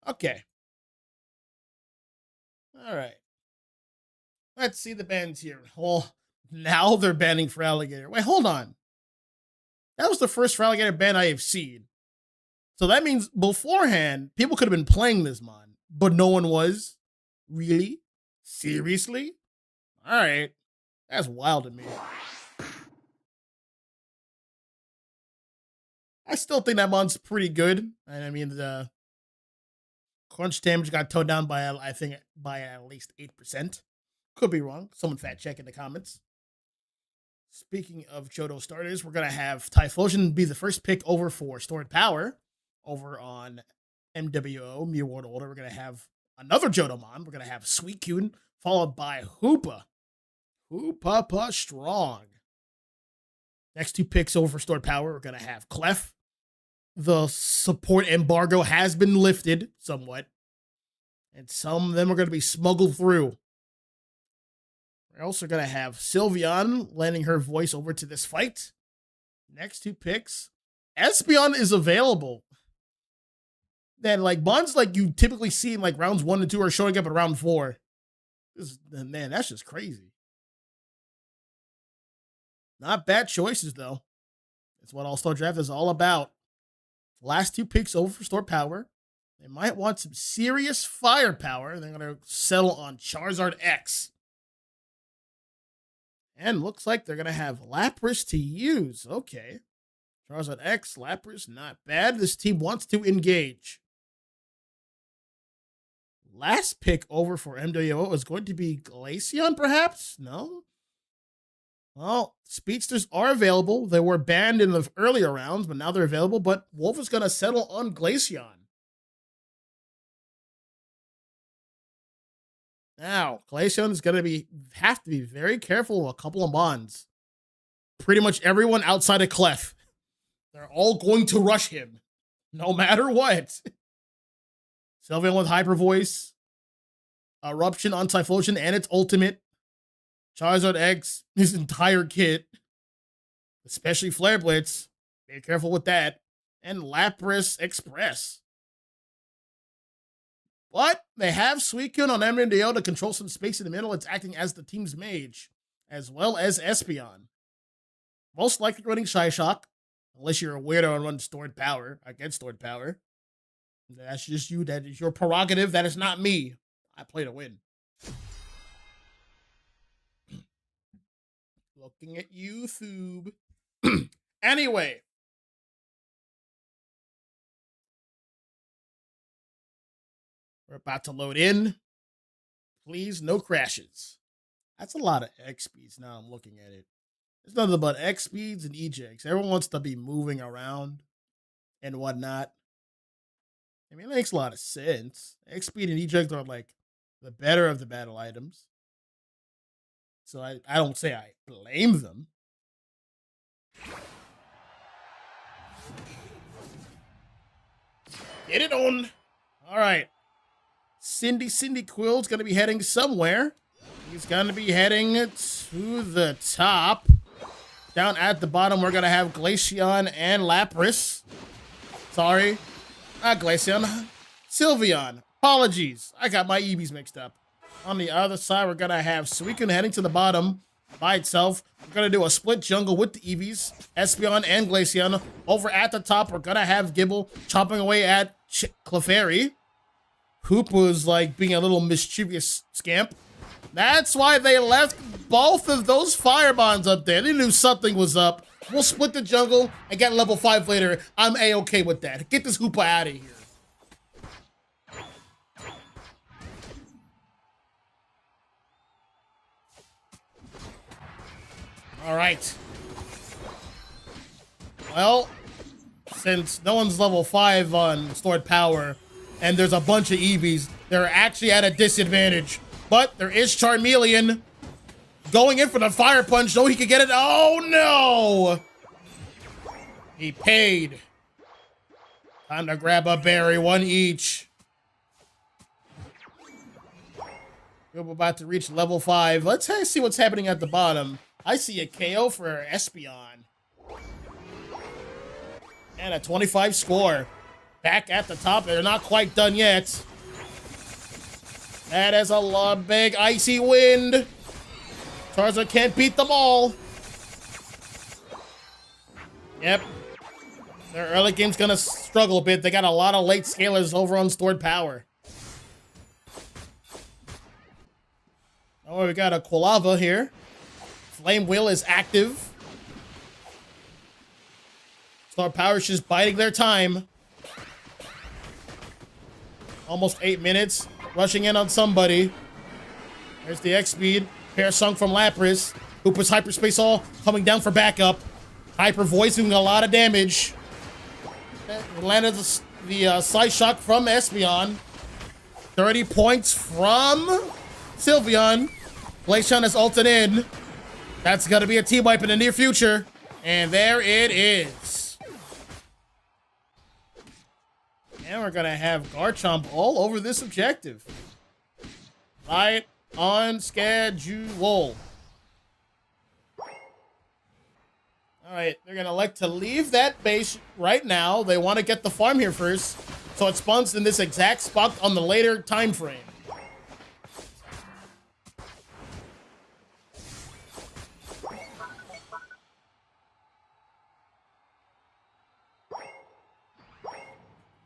Okay. All right. Let's see the bans here. Well, now they're banning for alligator. Wait, hold on. That was the first for alligator ban I have seen. So that means beforehand, people could have been playing this mon, but no one was. Really? Seriously? All right. That's wild to me. I still think that mon's pretty good. I mean, the crunch damage got toned down by, I think, by at least 8%. Could be wrong. Someone fact check in the comments. Speaking of Johto starters, we're going to have Typhlosion be the first pick over for Stored Power over on MWO, Mew World Order. We're going to have another Johtomon. We're going to have Suicune, followed by Hoopa. Hoopa Strong. Next 2 picks over for Stored Power, we're going to have Clef. The support embargo has been lifted somewhat. And some of them are going to be smuggled through. We're also going to have Sylveon lending her voice over to this fight. Next 2 picks. Espeon is available. Then, like, bonds like you typically see in, like, rounds 1 and 2 are showing up at round 4. Man, that's just crazy. Not bad choices, though. That's what All-Star Draft is all about. Last 2 picks over for Stored Power. They might want some serious firepower. They're going to settle on Charizard X. And looks like they're going to have Lapras to use. Okay. Charizard X, Lapras, not bad. This team wants to engage. Last pick over for MWO is going to be Glaceon, perhaps? No? Well, Speedsters are available. They were banned in the earlier rounds, but now they're available. But Wolf is going to settle on Glaceon. Now, Glaceon is going to have to be very careful with a couple of bonds. Pretty much everyone outside of Clef. They're all going to rush him, no matter what. Sylveon with Hyper Voice. Eruption on Typhlosion and its ultimate. Charizard X, his entire kit. Especially Flare Blitz. Be careful with that. And Lapras Express. But they have Suicune on MMDO to control some space in the middle. It's acting as the team's mage, as well as Espeon. Most likely running Shy Shock, unless you're a weirdo and run Stored Power against Stored Power. That's just you. That is your prerogative. That is not me. I play to win. Looking at YouTube. Anyway. We're about to load in. Please, no crashes. That's a lot of X speeds now I'm looking at it. It's nothing but X speeds and ejects. Everyone wants to be moving around and whatnot. I mean, it makes a lot of sense. X speed and eject are like the better of the battle items. So I don't say I blame them. Get it on. All right. Cindy Quill's going to be heading somewhere. He's going to be heading to the top. Down at the bottom, we're going to have Glaceon and Lapras. Sorry. Not Glaceon. Sylveon. Apologies. I got my Eevees mixed up. On the other side, we're going to have Suicune heading to the bottom by itself. We're going to do a split jungle with the Eevees, Espeon and Glaceon. Over at the top, we're going to have Gibble chopping away at Clefairy. Hoop was like being a little mischievous scamp. That's why they left both of those fire bonds up there. They knew something was up. We'll split the jungle and get level 5 later. I'm A-okay with that. Get this Hoopa out of here. All right. Well, since no one's level 5 on stored power and there's a bunch of Eevees, they're actually at a disadvantage. But there is Charmeleon going in for the Fire Punch. No, he could get it. Oh, no. He paid. Time to grab a berry, one each. We're about to reach level 5. Let's see what's happening at the bottom. I see a KO for Espeon. And a 25 score. Back at the top. They're not quite done yet. That is a big icy wind. Charizard can't beat them all. Yep. Their early game's gonna struggle a bit. They got a lot of late scalers over on stored power. Oh, we got a Quilava here. Flame Wheel is active. Stored power's just biding their time. Almost 8 minutes. Rushing in on somebody. There's the X-Speed. Pair sunk from Lapras. Hoopa's Hyperspace All coming down for backup. Hyper Voice doing a lot of damage. Landed the Side Shock from Espeon. 30 points from Sylveon. Glaceon is ulted in. That's going to be a team wipe in the near future. And there it is. And we're going to have Garchomp all over this objective. Right on schedule. All right, they're going to elect to leave that base right now. They want to get the farm here first. So it spawns in this exact spot on the later time frame.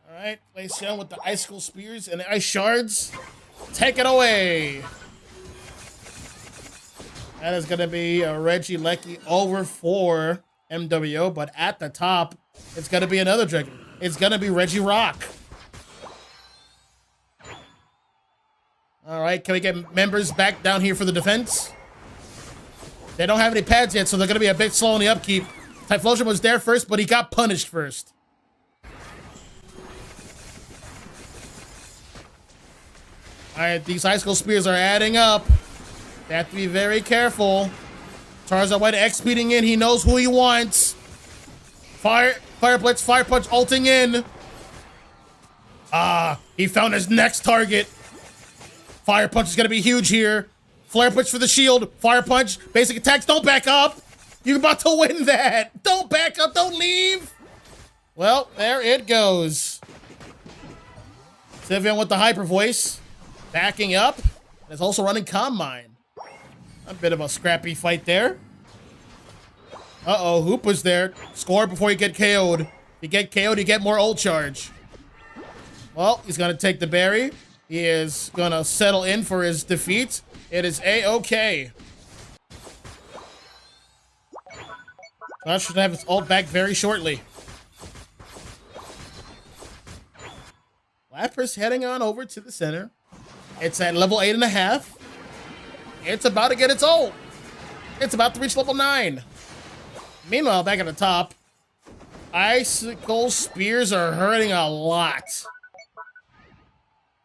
All right, Glaceon with the Icicle Spears and the Ice Shards. Take it away. That is going to be a Regieleki over for MWO, but at the top, it's going to be another dragon. It's going to be Regirock. All right, can we get members back down here for the defense? They don't have any pads yet, so they're going to be a bit slow on the upkeep. Typhlosion was there first, but he got punished first. All right, these Icicle Spears are adding up. They have to be very careful. Charizard White X-speeding in. He knows who he wants. Fire Blitz, Fire Punch ulting in. He found his next target. Fire Punch is going to be huge here. Flare Punch for the shield. Fire Punch. Basic attacks. Don't back up. You're about to win that. Don't back up. Don't leave. Well, there it goes. Sylveon with the Hyper Voice. Backing up. It's also running Calm Mind. A bit of a scrappy fight there. Uh-oh, Hoop was there. Score before you get KO'd. You get KO'd, you get more ult charge. Well, he's going to take the berry. He is going to settle in for his defeat. It is A-okay. That should have its ult back very shortly. Lapras heading on over to the center. It's at level 8.5. It's about to get its ult. It's about to reach level 9. Meanwhile, back at the top, Icicle Spears are hurting a lot.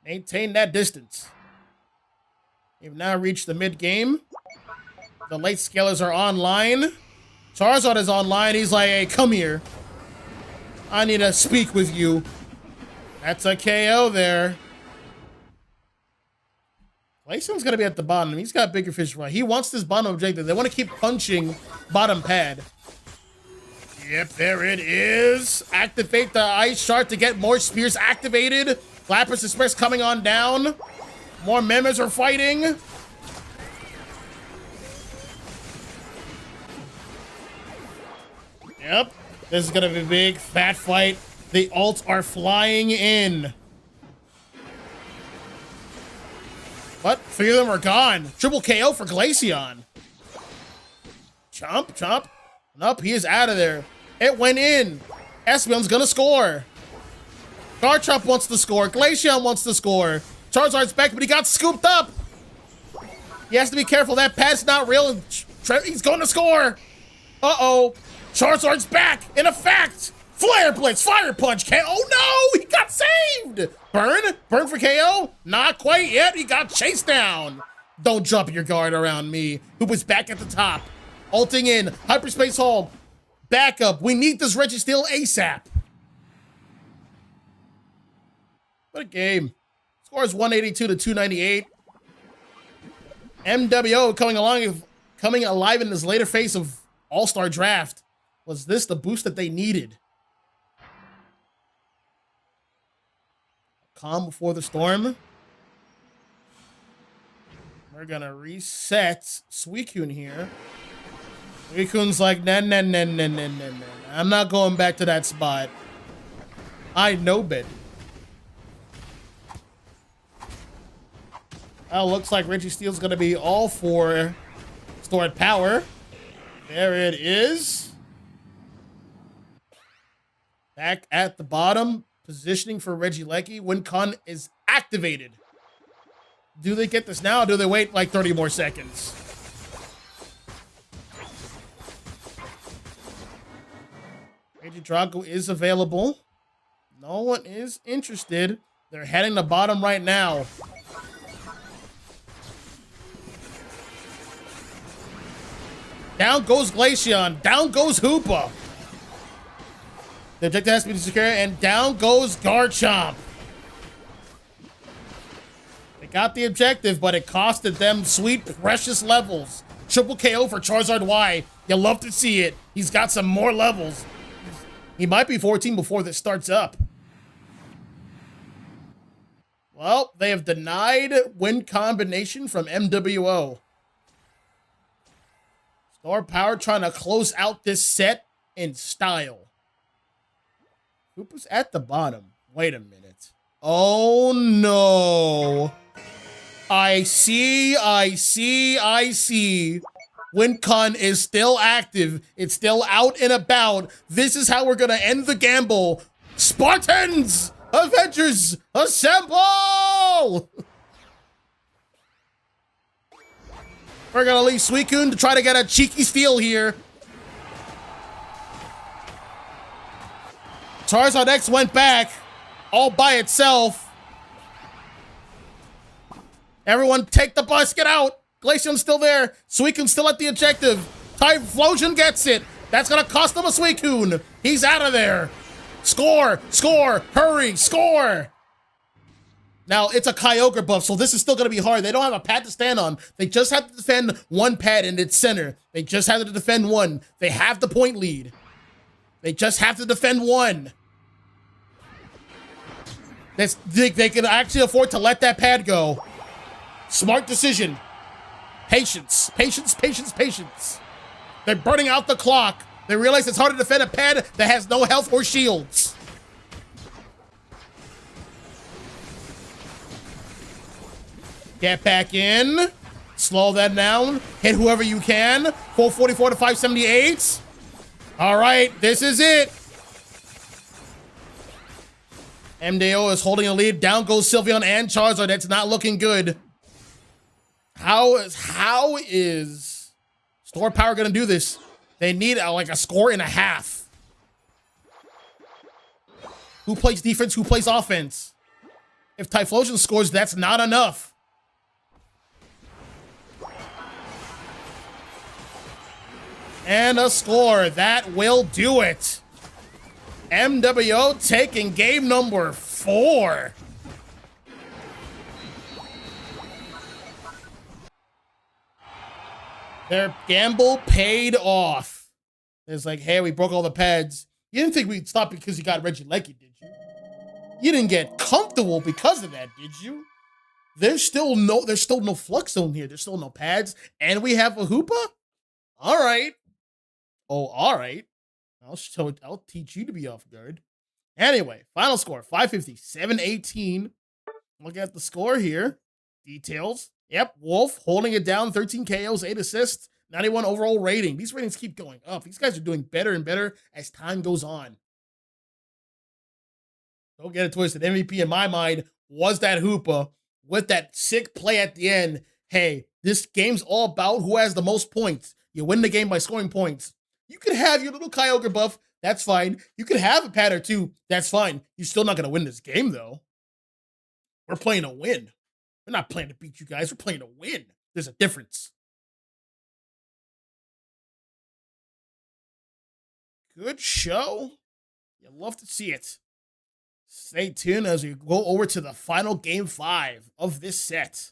Maintain that distance. We've now reached the mid-game. The late scalers are online. Charizard is online. He's like, hey, come here. I need to speak with you. That's a KO there. Glaceon's gonna be at the bottom. He's got bigger fish to fry. He wants this bottom objective. They want to keep punching bottom pad. Yep, there it is. Activate the ice shard to get more spears activated. Lapras Express coming on down. More members are fighting. Yep. This is gonna be a big fat fight. The ults are flying in. What? 3 of them are gone. Triple KO for Glaceon. Chomp, chomp. Nope, he is out of there. It went in. Espeon's gonna score. Garchomp wants to score. Glaceon wants to score. Charizard's back, but he got scooped up. He has to be careful. That pad's not real. He's going to score. Uh-oh. Charizard's back. In effect. Flare Blitz. Fire Punch. Oh, no. He got saved. Burn. Burn for KO. Not quite yet. He got chased down. Don't jump your guard around me. Who was back at the top. Ulting in. Hyperspace Hole. Backup. We need this Registeel ASAP. What a game. Score is 182 to 298. MWO coming alive in this later phase of All-Star Draft. Was this the boost that they needed? Calm before the storm. We're gonna reset Suicune here. Suicune's like, nah. I'm not going back to that spot. I know better. Well, looks like Registeel's gonna be all for stored power. There it is. Back at the bottom, positioning for Regieleki. WinCon is activated. Do they get this now, or do they wait like 30 more seconds? Regidrago is available. No one is interested. They're heading to bottom right now. Down goes Glaceon. Down goes Hoopa. The objective has to be secure, and down goes Garchomp. They got the objective, but it costed them sweet, precious levels. Triple KO for Charizard Y. You love to see it. He's got some more levels. He might be 14 before this starts up. Well, they have denied win combination from MWO. Star Power trying to close out this set in style. Hoopa's at the bottom. Wait a minute. Oh, no. I see. WinCon is still active. It's still out and about. This is how we're going to end the gamble. Spartans! Avengers, assemble! We're going to leave Suicune to try to get a cheeky steal here. Charizard X went back all by itself. Everyone take the bus, get out. Glaceon's still there. Suicune's still at the objective. Typhlosion gets it. That's going to cost him a Suicune. He's out of there. Score, score, hurry, score. Now, it's a Kyogre buff, so this is still going to be hard. They don't have a pad to stand on. They just have to defend one pad in its center. They just have to defend one. They have the point lead. They just have to defend one. They can actually afford to let that pad go. Smart decision. Patience, patience, patience, patience. They're burning out the clock. They realize it's hard to defend a pad that has no health or shields. Get back in. Slow that down. Hit whoever you can. 444 to 578. All right, this is it. MDO is holding a lead. Down goes Sylveon and Charizard. That's not looking good. How is Store Power going to do this? They need like a score and a half. Who plays defense? Who plays offense? If Typhlosion scores, that's not enough. And a score. That will do it. MWO taking game number 4. Their gamble paid off. It's like, hey, we broke all the pads. You didn't think we'd stop because you got Reggie Lecky, did you? You didn't get comfortable because of that, did you? There's still no flux zone here. There's still no pads, and we have a Hoopa. All right. Oh, all right. I'll teach you to be off guard. Anyway, final score 550, 718. Look at the score here. Details. Yep, Wolf holding it down, 13 KOs, 8 assists, 91 overall rating. These ratings keep going up. These guys are doing better and better as time goes on. Don't get it twisted. MVP in my mind was that Hoopa with that sick play at the end. Hey, this game's all about who has the most points. You win the game by scoring points. You could have your little Kyogre buff. That's fine. You could have a pad or two. That's fine. You're still not going to win this game, though. We're playing to win. We're not playing to beat you guys. We're playing to win. There's a difference. Good show. You love to see it. Stay tuned as we go over to the final game 5 of this set.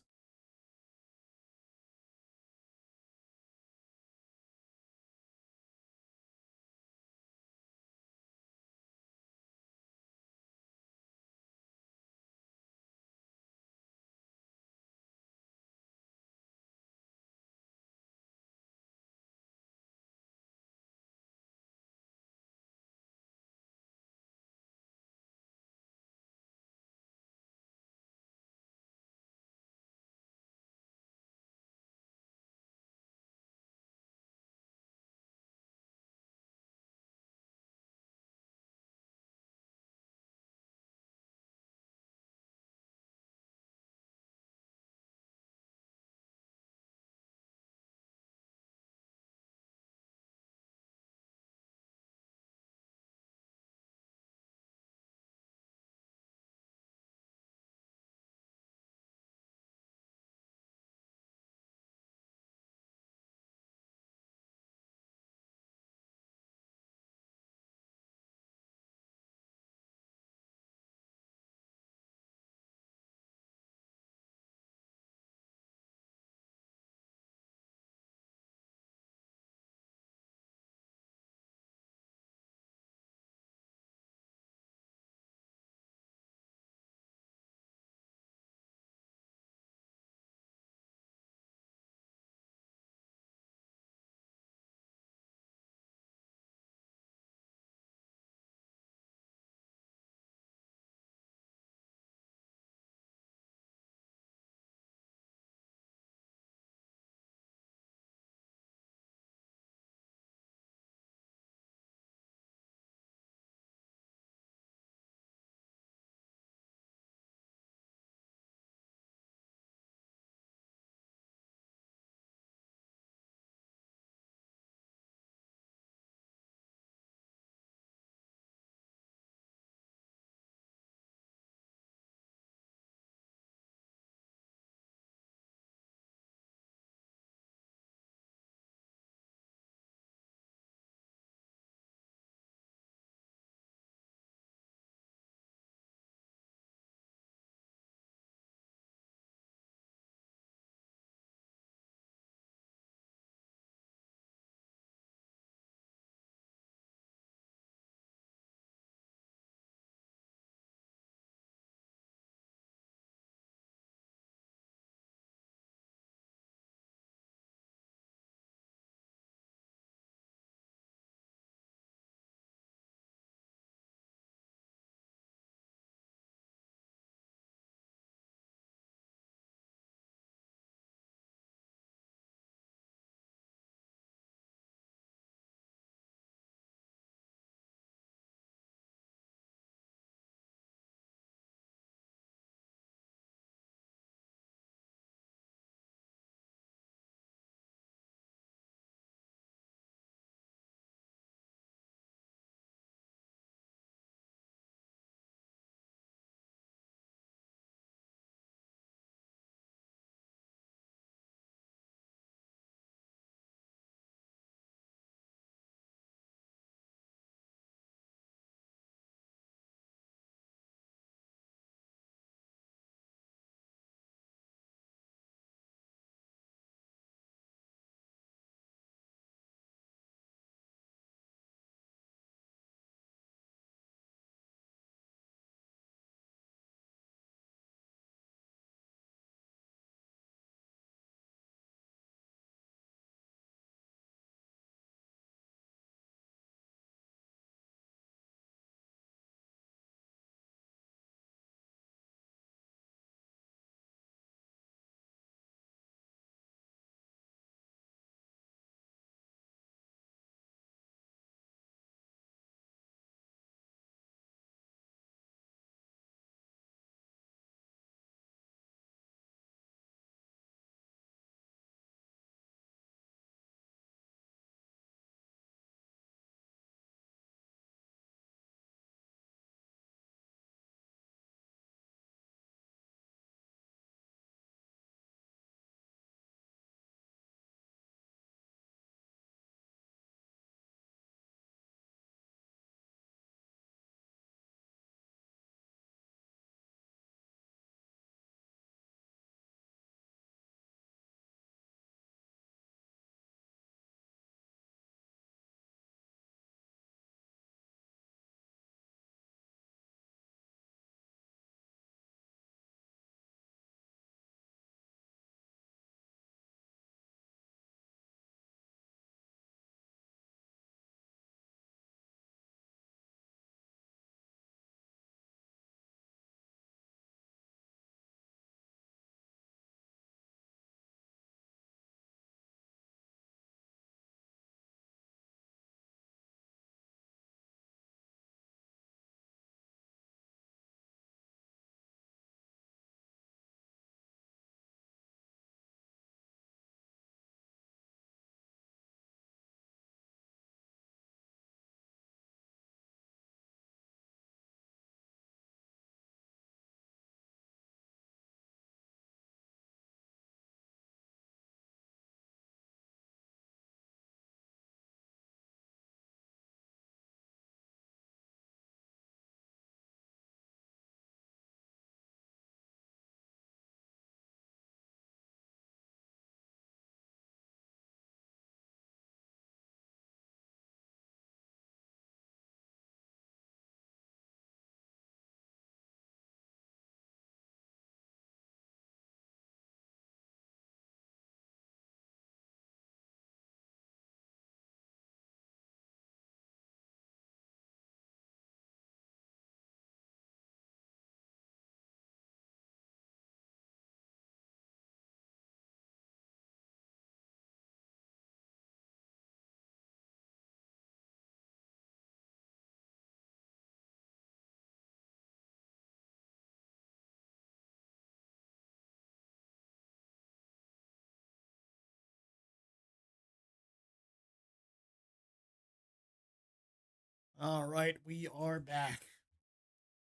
All right, we are back.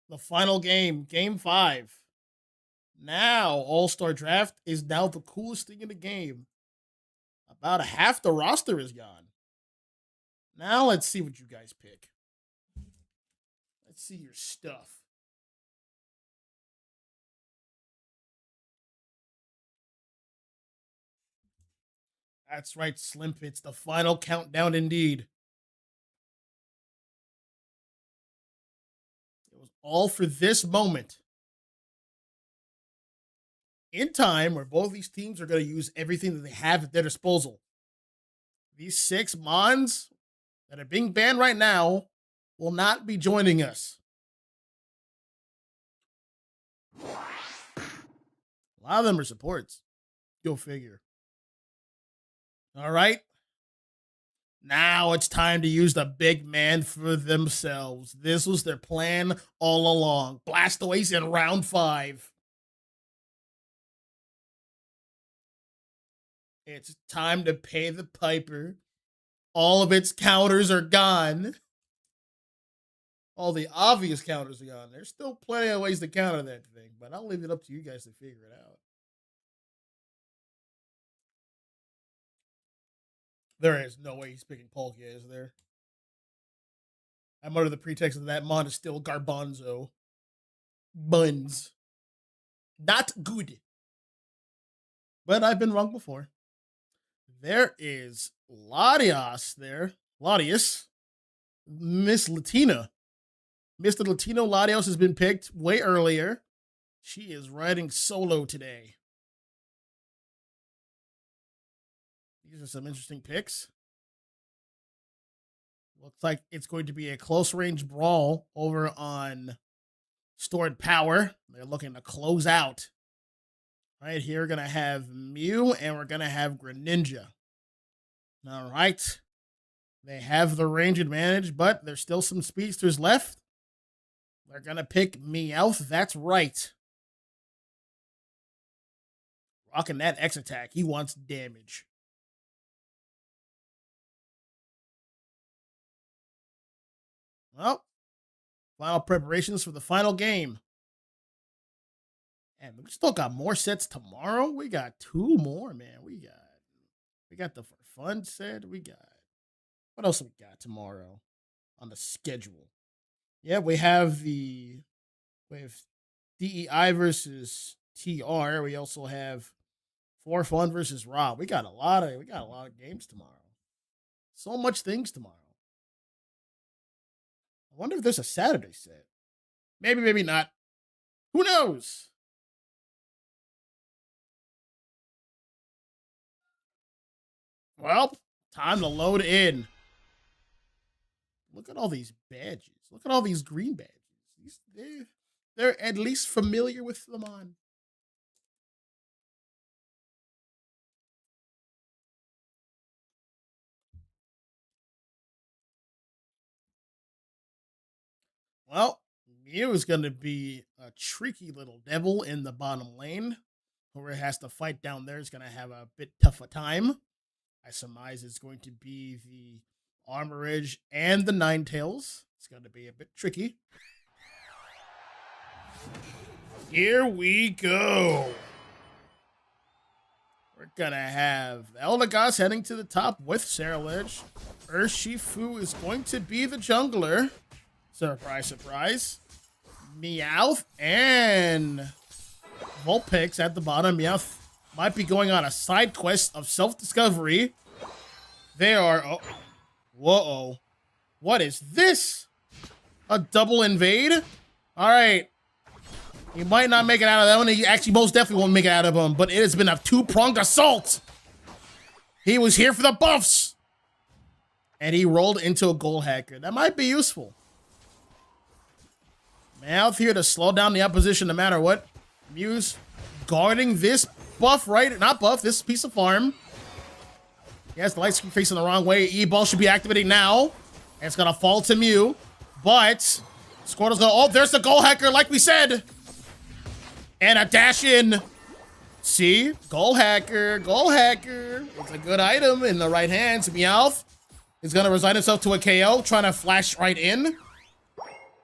The final game, game 5. Now, All-Star Draft is now the coolest thing in the game. About half the roster is gone. Now, let's see what you guys pick. Let's see your stuff. That's right, Slim Fits. The final countdown indeed. It was all for this moment. In time, where both these teams are going to use everything that they have at their disposal. These 6 Mons that are being banned right now will not be joining us. A lot of them are supports. Go figure. All right. Now it's time to use the big man for themselves. This was their plan all along. Blastoise in round 5. It's time to pay the piper. All of its counters are gone. All the obvious counters are gone. There's still plenty of ways to counter that thing, but I'll leave it up to you guys to figure it out. There is no way he's picking Palkia, is there? I'm under the pretext that that mon is still Garbanzo. Buns. Not good. But I've been wrong before. There is Latias there. Latias. Miss Latina. Mr. Latino Latios has been picked way earlier. She is riding solo today. These are some interesting picks. Looks like it's going to be a close range brawl over on Stored Power. They're looking to close out. Right here, we're going to have Mew and we're going to have Greninja. All right. They have the range advantage, but there's still some speedsters left. They're going to pick Meowth. That's right. Rocking that X attack. He wants damage. Well, final preparations for the final game. And we still got more sets tomorrow. We got 2 more, man. We got the For Fun set. What else we got tomorrow on the schedule? Yeah, we have DEI versus TR. We also have For Fun versus Rob. We got a lot of games tomorrow. So much things tomorrow. I wonder if there's a Saturday set. Maybe, maybe not. Who knows? Well, time to load in. Look at all these badges. Look at all these green badges. They're at least familiar with them on. Well, Mew is going to be a tricky little devil in the bottom lane. Whoever has to fight down there is going to have a bit tougher time. I surmise it's going to be the Armorage and the Ninetales. It's going to be a bit tricky. Here we go. We're going to have Eldegoss heading to the top with Ceruledge. Urshifu is going to be the jungler. Surprise, surprise. Meowth and Vulpix at the bottom. Meowth might be going on a side quest of self-discovery. They are... Oh, whoa. What is this? A double invade? All right. He might not make it out of that one. He actually most definitely won't make it out of him. But it has been a 2-pronged assault. He was here for the buffs. And he rolled into a goal hacker. That might be useful. Meowth here to slow down the opposition no matter what. Mew's guarding this buff, right? Not buff, this piece of farm. He has the light screen facing the wrong way. E-ball should be activating now. And it's going to fall to Mew. But Squirtle's going to... Oh, there's the goal hacker like we said. And a dash in. See? Goal hacker. Goal hacker. It's a good item in the right hands. Meowth is going to resign himself to a KO, trying to flash right in.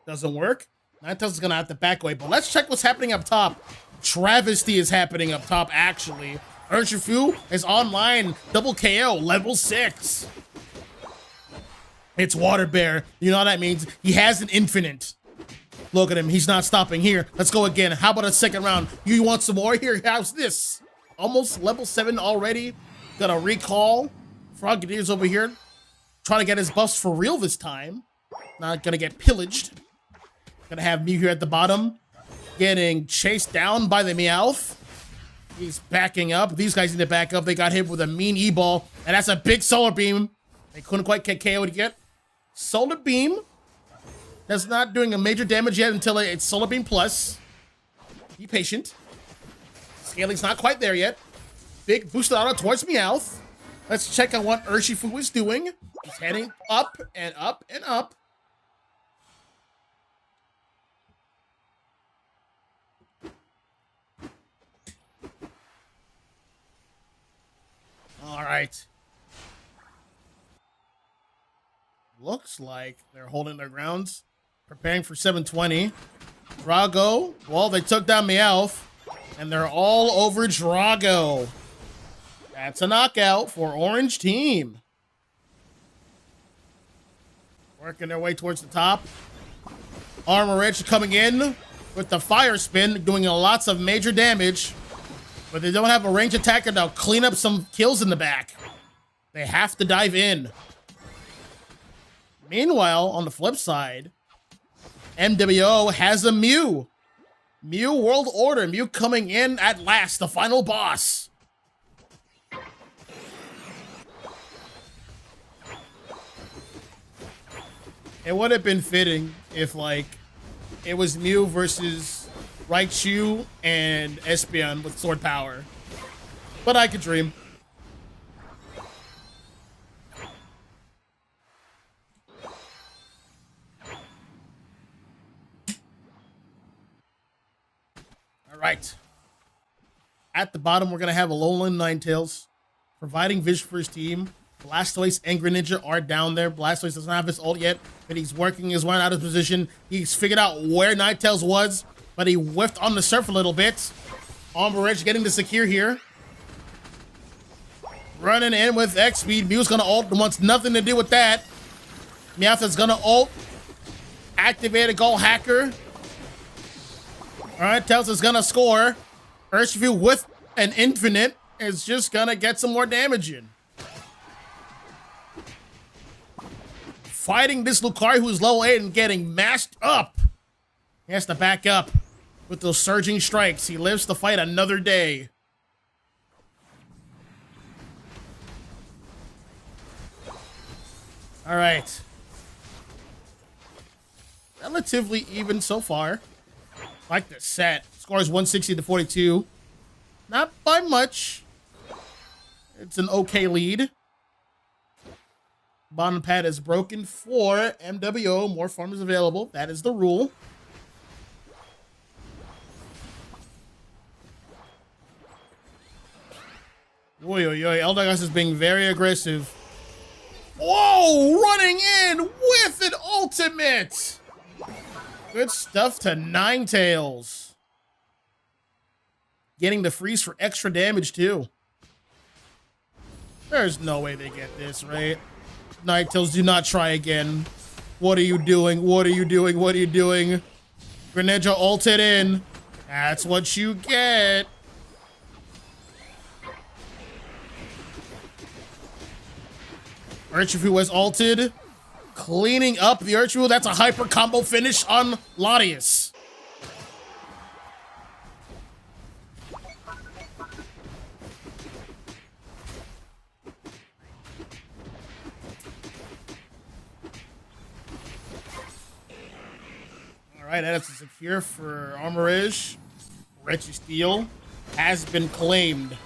Doesn't work. Ninetales is going to have to back away, but let's check what's happening up top. Travesty is happening up top, actually. Urshifu is online, double KO, level 6. It's Water Bear. You know what that means? He has an infinite. Look at him. He's not stopping here. Let's go again. How about a second round? You want some more? Here, how's this? Almost level 7 already. Got a recall. Frogadiers over here. Trying to get his buffs for real this time. Not gonna get pillaged. Gonna have Mew here at the bottom. Getting chased down by the Meowth. He's backing up. These guys need to back up. They got hit with a mean E-ball. And that's a big Solar Beam. They couldn't quite get KO'd yet. Solar Beam. That's not doing a major damage yet until it's Solar Beam Plus. Be patient. Scaling's not quite there yet. Big boosted auto towards Meowth. Let's check on what Urshifu is doing. He's heading up and up and up. All right. Looks like they're holding their grounds, preparing for 720. Drago, well, they took down Meowth, and they're all over Drago. That's a knockout for Orange Team. Working their way towards the top. Armor Edge coming in with the Fire Spin, doing lots of major damage. But they don't have a range attacker now. Clean up some kills in the back. They have to dive in. Meanwhile, on the flip side, MWO has a Mew. Mew World Order. Mew coming in at last, the final boss. It would have been fitting if, like, it was Mew versus Raichu and Espeon with sword power. But I could dream. All right. At the bottom, we're going to have Alolan Ninetales providing vision for his team. Blastoise and Greninja are down there. Blastoise doesn't have his ult yet, but he's working his way out of position. He's figured out where Ninetales was, but he whiffed on the surf a little bit. Armor Edge getting the secure here. Running in with X speed. Mew's gonna ult, wants nothing to do with that. Meowth is gonna ult. Activate a goal hacker. Alright, Tails is gonna score. Urshifu with an infinite is just gonna get some more damage in. Fighting this Lucario who's level 8 and getting mashed up. He has to back up with those surging strikes. He lives to fight another day. All right. Relatively even so far. Like the set. Scores 160 to 42. Not by much. It's an okay lead. Bottom pad is broken for MWO. More farmers available. That is the rule. Oi, oi, oi. Eldegoss is being very aggressive. Whoa! Running in with an ultimate! Good stuff to Ninetales. Getting the freeze for extra damage, too. There's no way they get this, right? Ninetales, do not try again. What are you doing? What are you doing? What are you doing? Greninja ulted in. That's what you get. Urshifu was ulted. Cleaning up the Urshifu. That's a hyper combo finish on Latias. All right, that's a secure for Armorish. Reggie Steel has been claimed.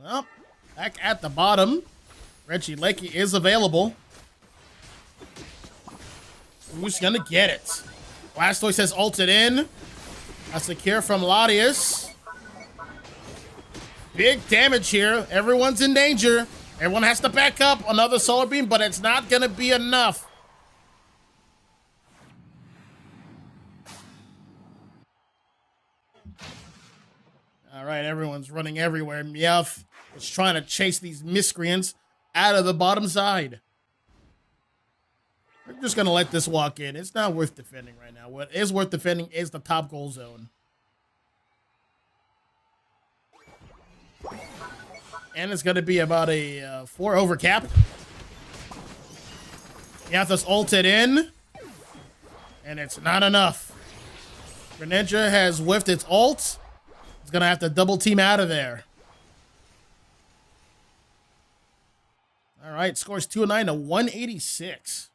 Well, back at the bottom. Reggie Lakey is available. Who's gonna get it? Blastoise has ulted in. A secure from Latias. Big damage here. Everyone's in danger. Everyone has to back up. Another Solar Beam, but it's not gonna be enough. All right, everyone's running everywhere. Meowth is trying to chase these miscreants out of the bottom side. We're just going to let this walk in. It's not worth defending right now. What is worth defending is the top goal zone. And it's going to be about a 4 over cap. Meowth's ulted in. And it's not enough. Greninja has whiffed its ult. It's going to have to double team out of there. All right, scores 209 to 186.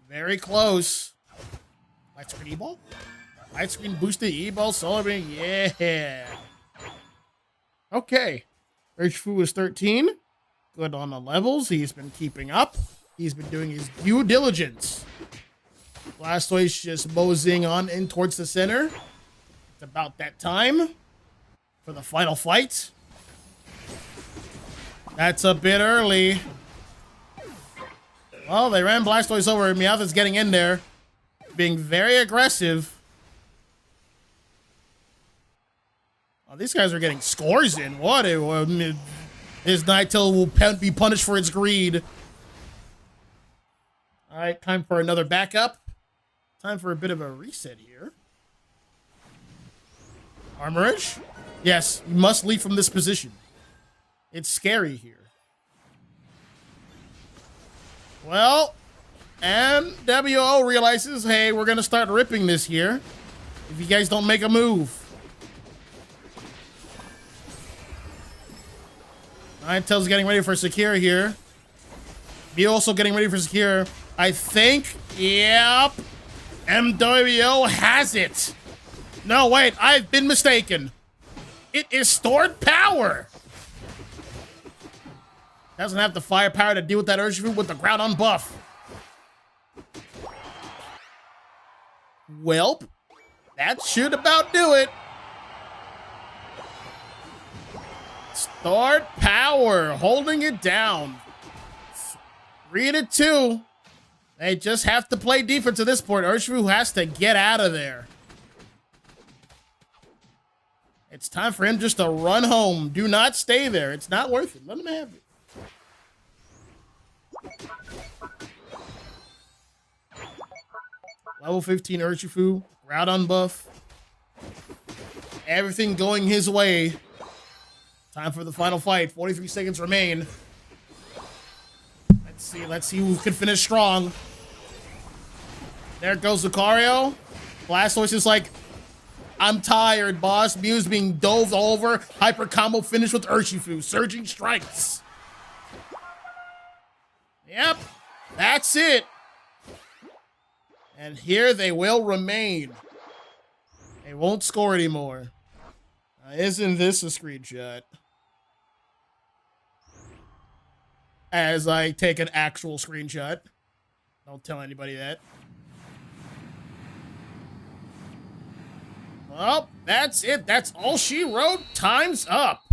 Very close. Light screen E-ball? Light screen boosted E-ball, Solar Beam, yeah. Okay. Urshifu is 13. Good on the levels. He's been keeping up. He's been doing his due diligence. Blastoise just moseying on in towards the center. It's about that time for the final fight. That's a bit early. Well, they ran Blastoise over. Meowth is getting in there, being very aggressive. Oh, these guys are getting scores in. What? His Ninetale will be punished for its greed. All right, time for another backup. Time for a bit of a reset here. Armorage? Yes, you must leave from this position. It's scary here. Well, and WO realizes, hey, we're going to start ripping this here if you guys don't make a move. Ninetale's getting ready for Secure here. Mew also getting ready for Secure. I think, yep, MWO has it. No, wait, I've been mistaken. It is stored power. Doesn't have the firepower to deal with that Urshifu with the ground on buff. Welp, that should about do it. Stored power, holding it down. 3-2. They just have to play defense at this point. Urshifu has to get out of there. It's time for him just to run home. Do not stay there. It's not worth it. Let him have it. Level 15 Urshifu. Groudon buff. Everything going his way. Time for the final fight. 43 seconds remain. Let's see who can finish strong. There goes Lucario. Blastoise is like, I'm tired, boss. Mew's being dove over. Hyper combo finish with Urshifu. Surging strikes. Yep, that's it. And here they will remain. They won't score anymore. Isn't this a screenshot? As I take an actual screenshot. Don't tell anybody that. Well, that's it. That's all she wrote. Time's up.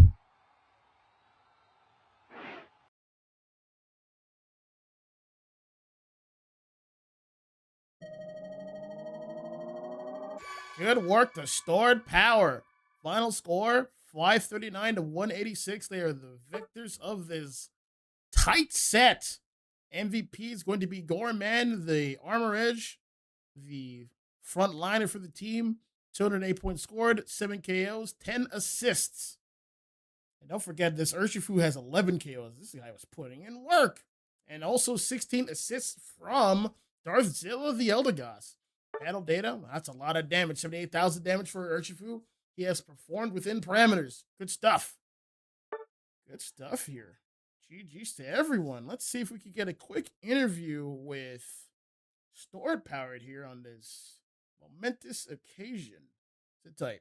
Good work to stored power. Final score, 539 to 186. They are the victors of this tight set. MVP is going to be Gorman, the Armor Edge, the front liner for the team. 208 points scored, 7 KOs, 10 assists. And don't forget, this Urshifu has 11 KOs. This guy was putting in work. And also 16 assists from Darthzilla the Eldegoss. Battle data, that's a lot of damage. 78,000 damage for Urshifu. He has performed within parameters. Good stuff. Good stuff here. GG's to everyone. Let's see if we can get a quick interview with Stored Powered here on this momentous occasion. Sit tight.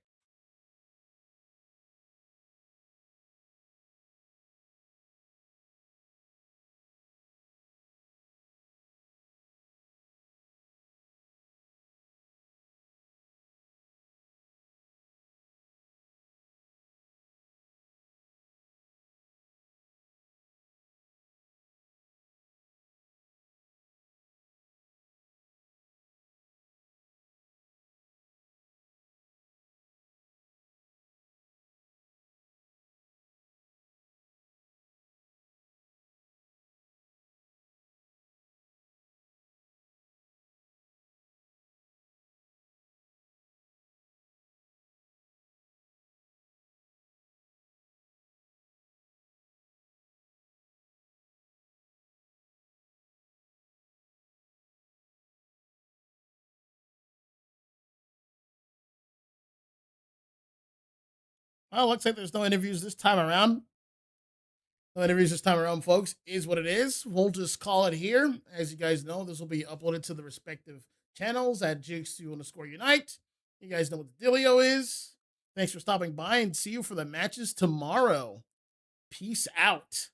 Well, looks like there's no interviews this time around. No interviews this time around, folks. Is what it is. We'll just call it here. As you guys know, this will be uploaded to the respective channels at Jigsaw_Unite. You guys know what the dealio is. Thanks for stopping by and see you for the matches tomorrow. Peace out.